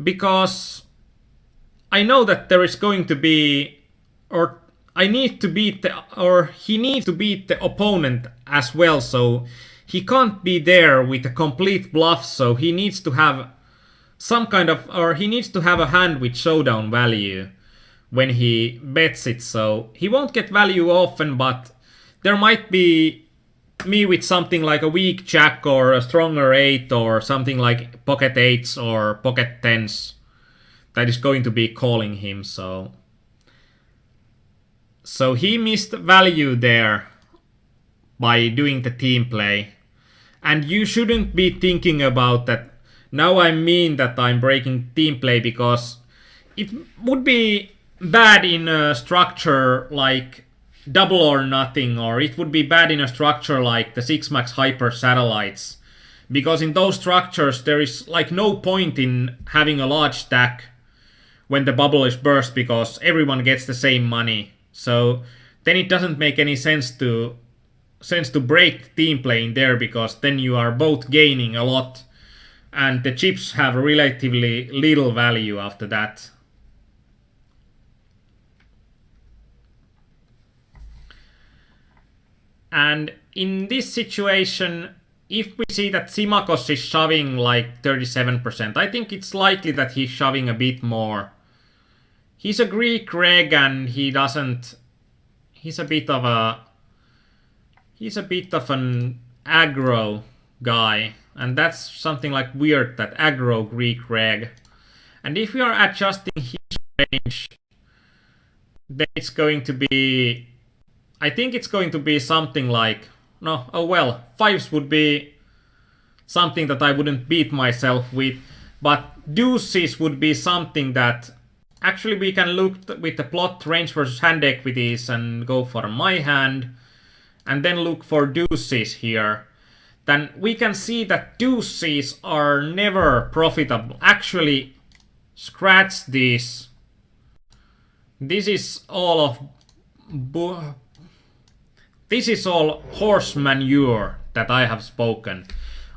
because I know that there is going to be, or he needs to beat the opponent as well, so he can't be there with a complete bluff, so he needs to have he needs to have a hand with showdown value when he bets it, so he won't get value often, but there might be me with something like a weak jack or a stronger 8 or something like pocket 8s or pocket 10s that is going to be calling him, so he missed value there by doing the team play. And you shouldn't be thinking about that. Now I mean that I'm breaking team play, because it would be bad in a structure like double or nothing, or it would be bad in a structure like the 6max hyper satellites, because in those structures there is like no point in having a large stack when the bubble is burst, because everyone gets the same money. So then it doesn't make any sense to sense to break team play in there, because then you are both gaining a lot and the chips have relatively little value after that. And in this situation, if we see that Simakos is shoving like 37%, I think it's likely that he's shoving a bit more. He's a Greek reg and he doesn't... He's a bit of an aggro guy. And that's something like weird, that aggro Greek reg. And if we are adjusting his range, then it's going to be... I think it's going to be something like... No, oh well, 5s would be something that I wouldn't beat myself with. But deuces would be something that... Actually, we can look with the plot range versus hand equities and go for my hand. And then look for deuces here. Then we can see that deuces are never profitable. Actually, scratch this. This is all of... This is all horse manure that I have spoken.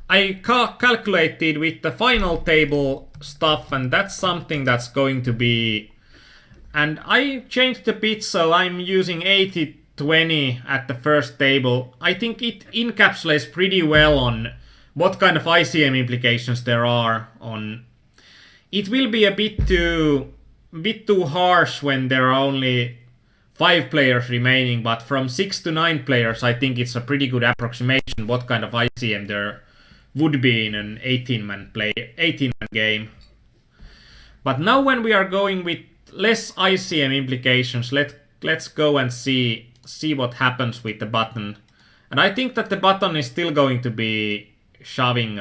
I calculated with the final table stuff, and that's something that's going to be... And I changed the bit, so I'm using 80-20 at the first table. I think it encapsulates pretty well on what kind of ICM implications there are on... It will be a bit too harsh when there are only 5 players remaining, but from 6 to 9 players, I think it's a pretty good approximation what kind of ICM there would be in an 18-man game. But now when we are going with less ICM implications, let's go and see what happens with the button. And I think that the button is still going to be shoving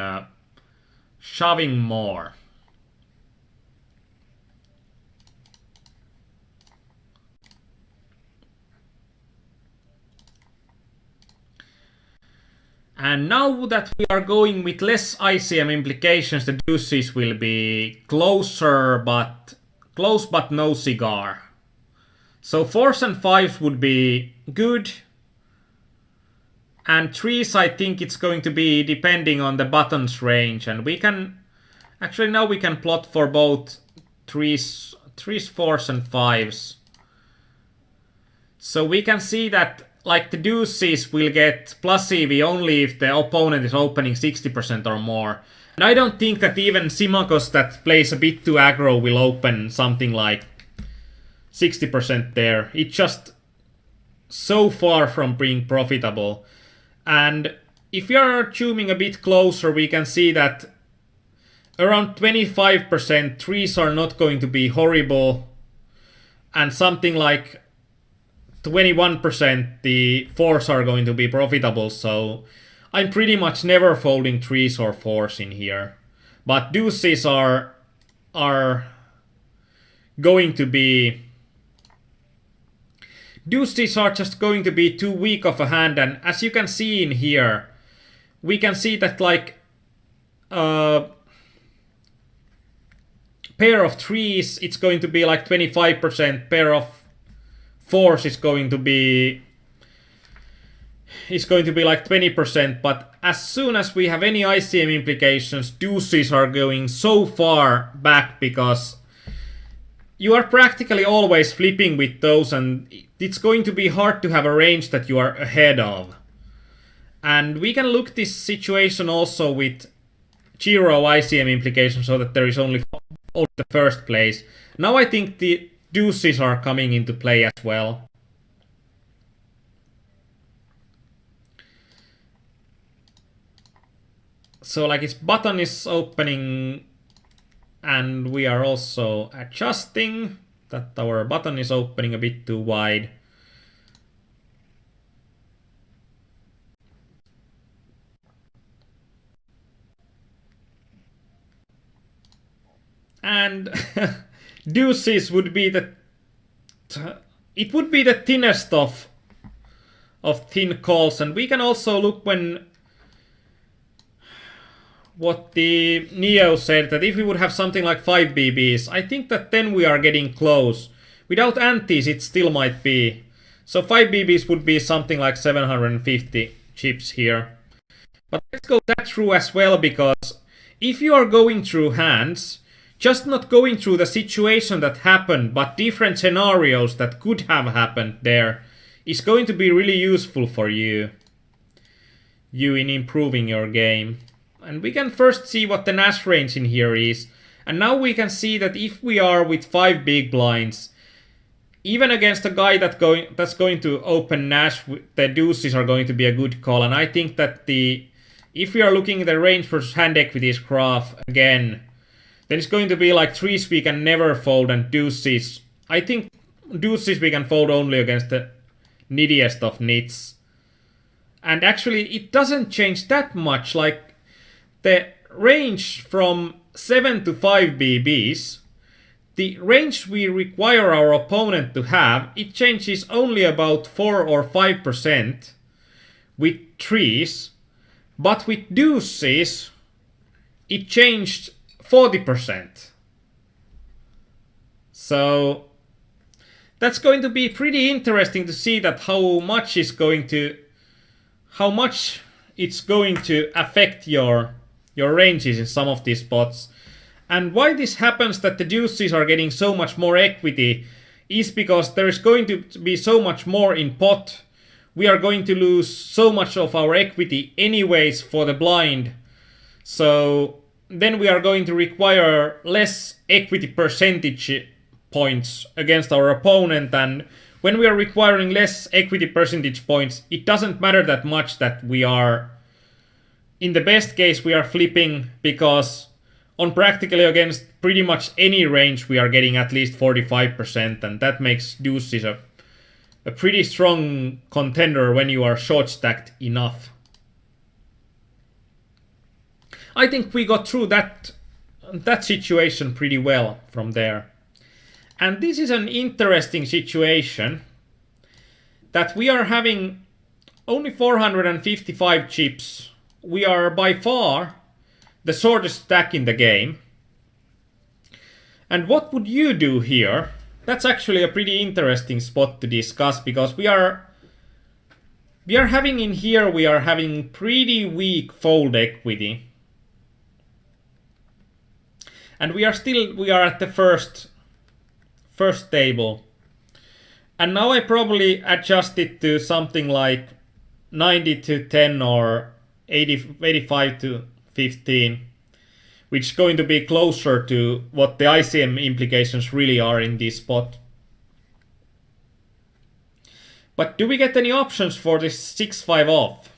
more. And now that we are going with less ICM implications, the deuces will be close but no cigar. So 4s and 5s would be good. And 3s, I think it's going to be depending on the button's range. And we can... Actually, now we can plot for both 3s, 4s and 5s. So we can see that like the deuces will get plus EV only if the opponent is opening 60% or more. And I don't think that even Simakos that plays a bit too aggro will open something like 60% there. It's just so far from being profitable. And if we are zooming a bit closer, we can see that around 25% 3s are not going to be horrible. And something like 21% the 4s are going to be profitable, so I'm pretty much never folding 3s or 4s in here. But deuces are going to be... Deuces are just going to be too weak of a hand, and as you can see in here, we can see that like pair of 3s, it's going to be like 25%, pair of 4s is going to be like 20%, but as soon as we have any ICM implications, deuces are going so far back because you are practically always flipping with those, and it's going to be hard to have a range that you are ahead of. And we can look this situation also with 0 ICM implications, so that there is only the first place. Now I think the deuces are coming into play as well. So like its button is opening, and we are also adjusting that our button is opening a bit too wide. And deuces would be the... It would be the thinnest of thin calls. And we can also look when... What the Neo said, that if we would have something like 5 BBs, I think that then we are getting close. Without antes, it still might be. So 5 BBs would be something like 750 chips here. But let's go that through as well, because if you are going through hands, just not going through the situation that happened, but different scenarios that could have happened there, is going to be really useful for you in improving your game. And we can first see what the Nash range in here is. And now we can see that if we are with 5 big blinds, even against a guy that's going to open Nash, the deuces are going to be a good call. And I think that if we are looking at the range versus hand equities graph again, then it's going to be like threes we can never fold, and deuces. I think deuces we can fold only against the neediest of nits. And actually it doesn't change that much. Like the range from 7 to 5 BBs, the range we require our opponent to have, it changes only about 4 or 5% with threes, but with deuces it changed 40%. So that's going to be pretty interesting to see that how much it's going to affect your ranges in some of these spots. And why this happens, that the deuces are getting so much more equity, is because there is going to be so much more in pot. We are going to lose so much of our equity anyways for the blind. So then we are going to require less equity percentage points against our opponent. And when we are requiring less equity percentage points, it doesn't matter that much that we are, in the best case, we are flipping, because on practically against pretty much any range we are getting at least 45%, and that makes deuces a pretty strong contender when you are short stacked enough. I think we got through that situation pretty well from there. And this is an interesting situation, that we are having only 455 chips. We are by far the shortest stack in the game. And what would you do here? That's actually a pretty interesting spot to discuss, because we are having in here, we are having pretty weak fold equity. And we are at the first table. And now I probably adjust it to something like 90 to 10 or 85 to 15, which is going to be closer to what the ICM implications really are in this spot. But do we get any options for this 6-5 off?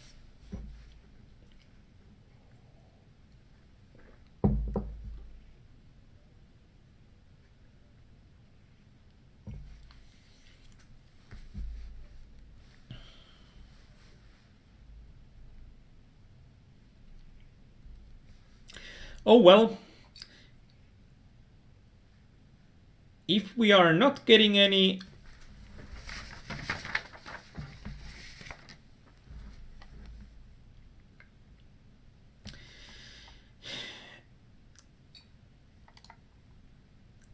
Oh well, if we are not getting any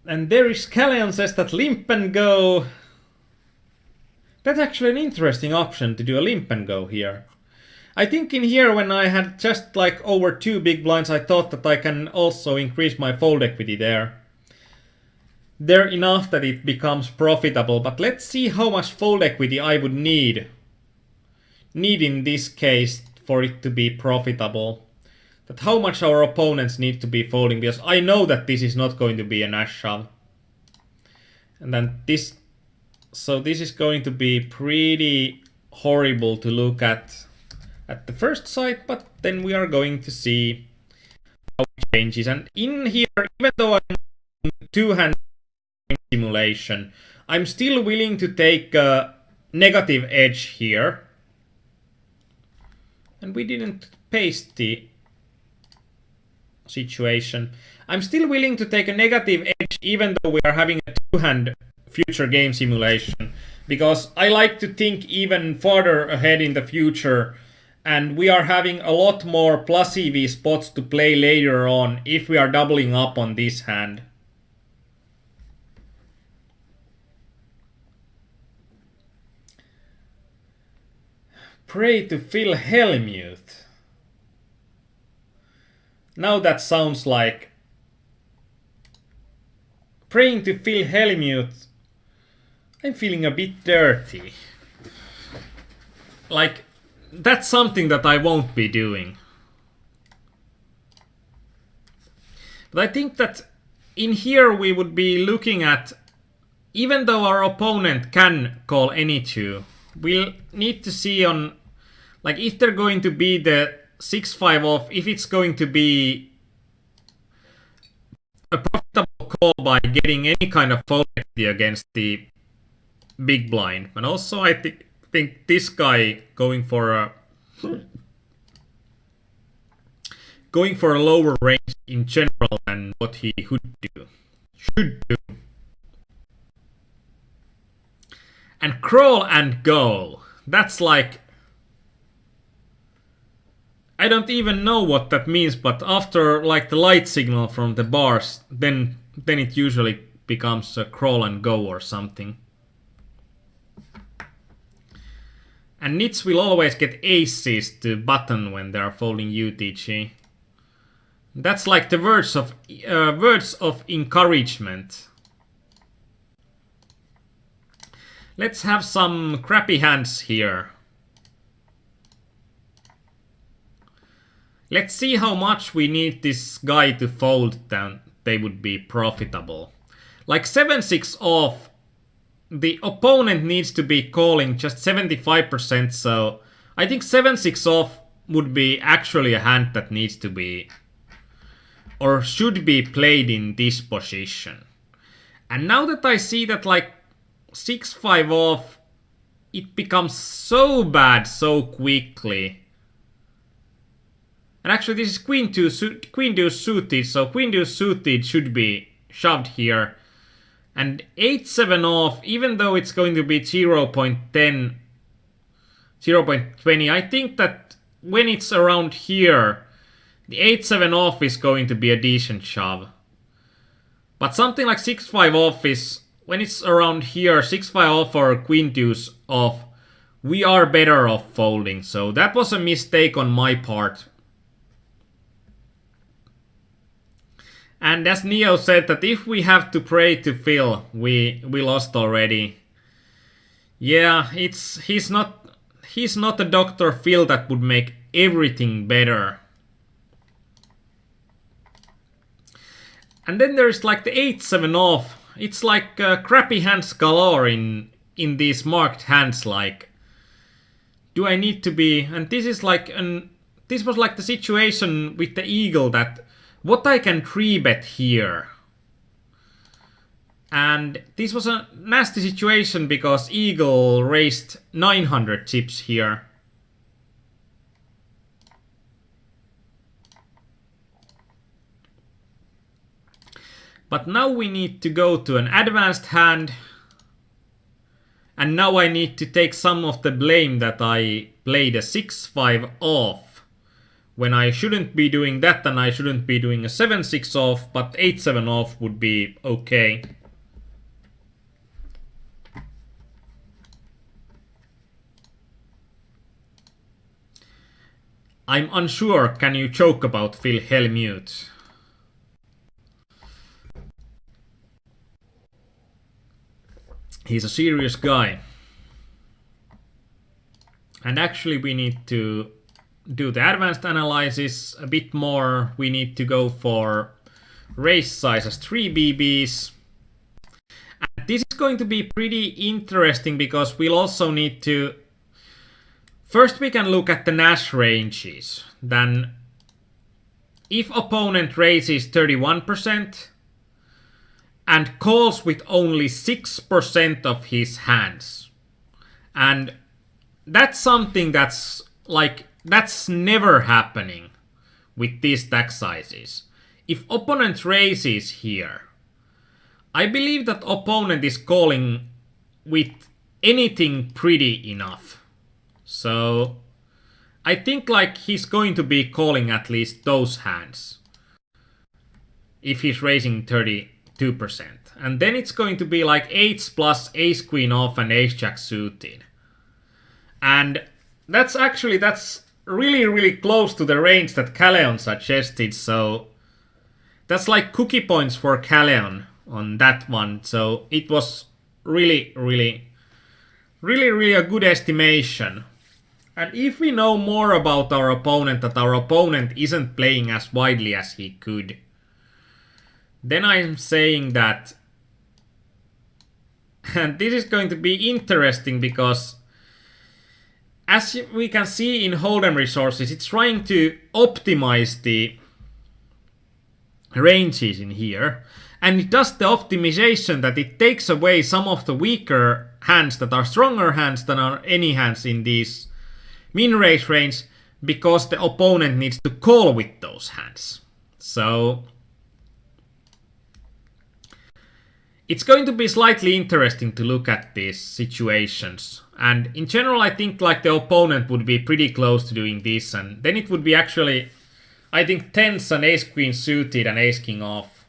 and there is Callion says that limp and go. That's actually an interesting option to do a limp and go here. I think in here, when I had just like over 2 big blinds, I thought that I can also increase my fold equity there. There enough that it becomes profitable, but let's see how much fold equity I would need in this case for it to be profitable. That how much our opponents need to be folding, because I know that this is not going to be a Nash shove. And then this is going to be pretty horrible to look at the first sight, but then we are going to see how it changes. And in here, even though I'm in two-hand simulation, I'm still willing to take a negative edge here. And we didn't paste the situation. I'm still willing to take a negative edge even though we are having a two-hand future game simulation, because I like to think even farther ahead in the future, and we are having a lot more plus EV spots to play later on if we are doubling up on this hand. Pray to Phil Hellmuth. Now that sounds like... Praying to Phil Hellmuth. I'm feeling a bit dirty. Like, that's something that I won't be doing. But I think that in here we would be looking at, even though our opponent can call any two, we'll need to see on, like, if they're going to be the 6-5 off, if it's going to be a profitable call by getting any kind of fold equity against the big blind. And also I think this guy going for a lower range in general than what he should do. And crawl and go. That's like... I don't even know what that means, but after like the light signal from the bars, then it usually becomes a crawl and go or something. And nits will always get aces to button when they are folding UTG. That's like the words of encouragement. Let's have some crappy hands here. Let's see how much we need this guy to fold, then they would be profitable. Like 7-6 off, the opponent needs to be calling just 75%, so I think 7-6 off would be actually a hand that needs to be, or should be played in this position. And now that I see that like 6-5 off, it becomes so bad so quickly. And actually this is Queen Deuce suited, so Queen Deuce suited should be shoved here. And 8-7 off, even though it's going to be 0.10, 0.20, I think that when it's around here, the 8-7 off is going to be a decent shove. But something like 6-5 off is, when it's around here, 6-5 off or Queen Deuce off, we are better off folding. So that was a mistake on my part. And as Neo said, that if we have to pray to Phil, we lost already. Yeah, he's not a Dr. Phil that would make everything better. And then there's like the 8-7 off. It's like crappy hands galore in these marked hands. Like, do I need to be? And this is like this was like the situation with the eagle that. What I can 3-bet here. And this was a nasty situation because Eagle raised 900 chips here. But now we need to go to an advanced hand. And now I need to take some of the blame that I played a 6-5 off. When I shouldn't be doing that, and I shouldn't be doing a 7-6 off, but 8-7 off would be okay. I'm unsure, can you joke about Phil Hellmuth? He's a serious guy. And actually we need to do the advanced analysis a bit more. We need to go for raise size as 3 BBs. And this is going to be pretty interesting because we'll also need to... First we can look at the Nash ranges. Then if opponent raises 31% and calls with only 6% of his hands. And that's something that's like... That's never happening with these stack sizes. If opponent raises here, I believe that opponent is calling with anything pretty enough. So I think like he's going to be calling at least those hands. If he's raising 32%. And then it's going to be like 8s plus ace queen off and ace jack suited. And that's really close to the range that Kaleon suggested. So that's like cookie points for Kaleon on that one. So it was really a good estimation. And if we know more about our opponent, that our opponent isn't playing as widely as he could, then I'm saying that, and this is going to be interesting because as we can see in Hold'em resources, it's trying to optimize the ranges in here. And it does the optimization that it takes away some of the weaker hands that are stronger hands than are any hands in these min-raise range, because the opponent needs to call with those hands. So it's going to be slightly interesting to look at these situations. And in general, I think like the opponent would be pretty close to doing this, and then it would be actually, I think, tens and ace queen suited and ace king off.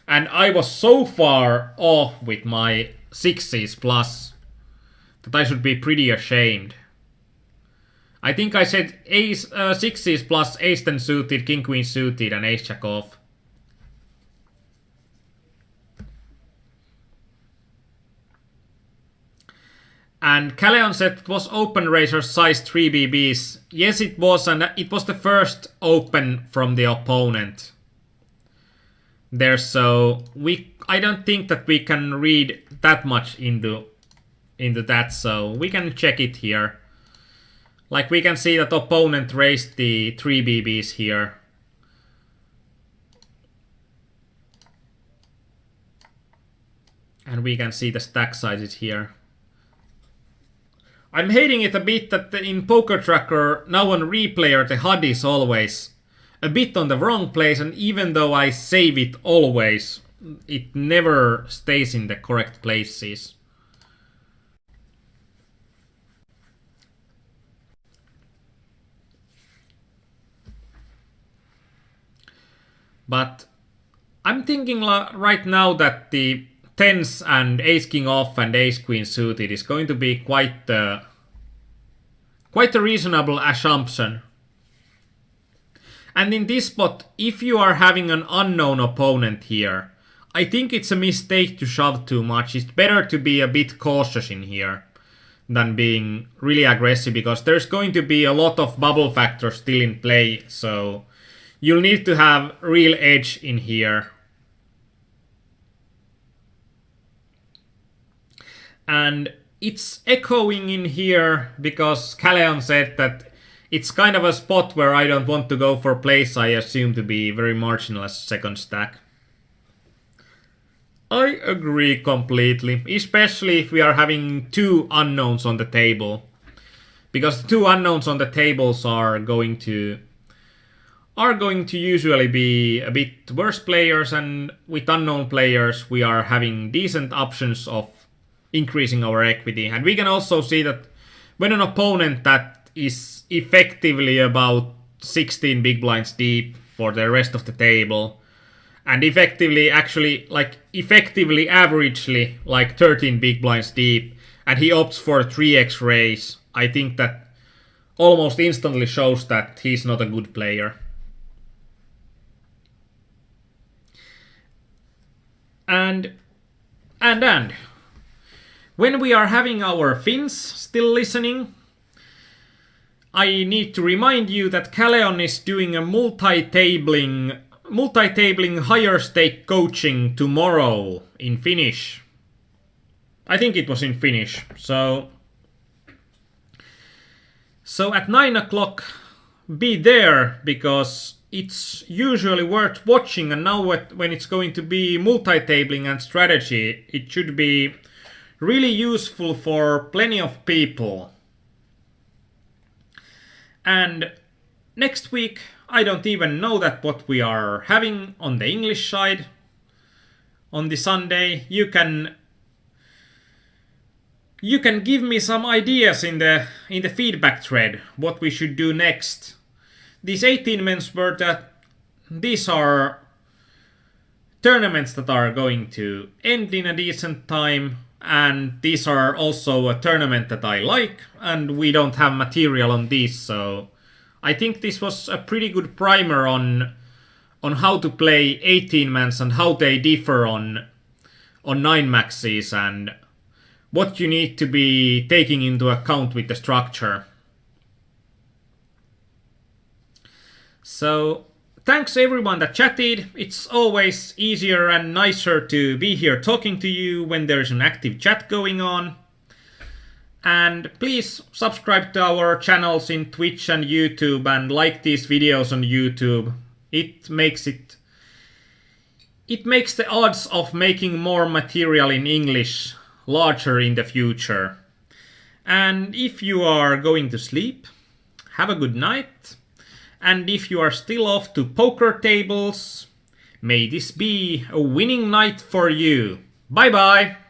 And I was so far off with my sixes plus that I should be pretty ashamed. I think I said ace sixes plus ace 10 suited, king queen suited, and ace jack off. And Kaleon said it was open razor size 3 BBs. Yes, it was, and it was the first open from the opponent there. So I don't think that we can read that much into that. So we can check it here. Like we can see that opponent raised the 3 BBs here. And we can see the stack sizes here. I'm hating it a bit that in Poker Tracker, now on replayer, the HUD is always a bit on the wrong place, and even though I save it always, it never stays in the correct places. But I'm thinking right now that the tens and ace king off and ace queen suited is going to be quite a reasonable assumption. And in this spot, if you are having an unknown opponent here, I think it's a mistake to shove too much. It's better to be a bit cautious in here than being really aggressive, because there's going to be a lot of bubble factors still in play. So you'll need to have real edge in here. And it's echoing in here because Kaleon said that it's kind of a spot where I don't want to go for plays I assume to be very marginal as second stack. I agree completely, especially if we are having two unknowns on the table. Because the two unknowns on the tables are going to usually be a bit worse players, and with unknown players we are having decent options of increasing our equity. And we can also see that when an opponent that is effectively about 16 big blinds deep for the rest of the table, and effectively averagely like 13 big blinds deep, and he opts for a 3x raise, I think that almost instantly shows that he's not a good player. And when we are having our Finns still listening, I need to remind you that Kaleon is doing a multi-tabling higher stake coaching tomorrow in Finnish. I think it was in Finnish. So at 9 o'clock, be there, because it's usually worth watching, and now when it's going to be multi-tabling and strategy, it should be really useful for plenty of people. And next week, I don't even know that what we are having on the English side. On the Sunday, you can give me some ideas in the feedback thread what we should do next. These 18 men's were these are tournaments that are going to end in a decent time. And these are also a tournament that I like, and we don't have material on these, so I think this was a pretty good primer on how to play 18-mans and how they differ on 9-maxes and what you need to be taking into account with the structure. So thanks everyone that chatted. It's always easier and nicer to be here talking to you when there's an active chat going on. And please subscribe to our channels in Twitch and YouTube and like these videos on YouTube. It makes the odds of making more material in English larger in the future. And if you are going to sleep, have a good night. And if you are still off to poker tables, may this be a winning night for you. Bye bye!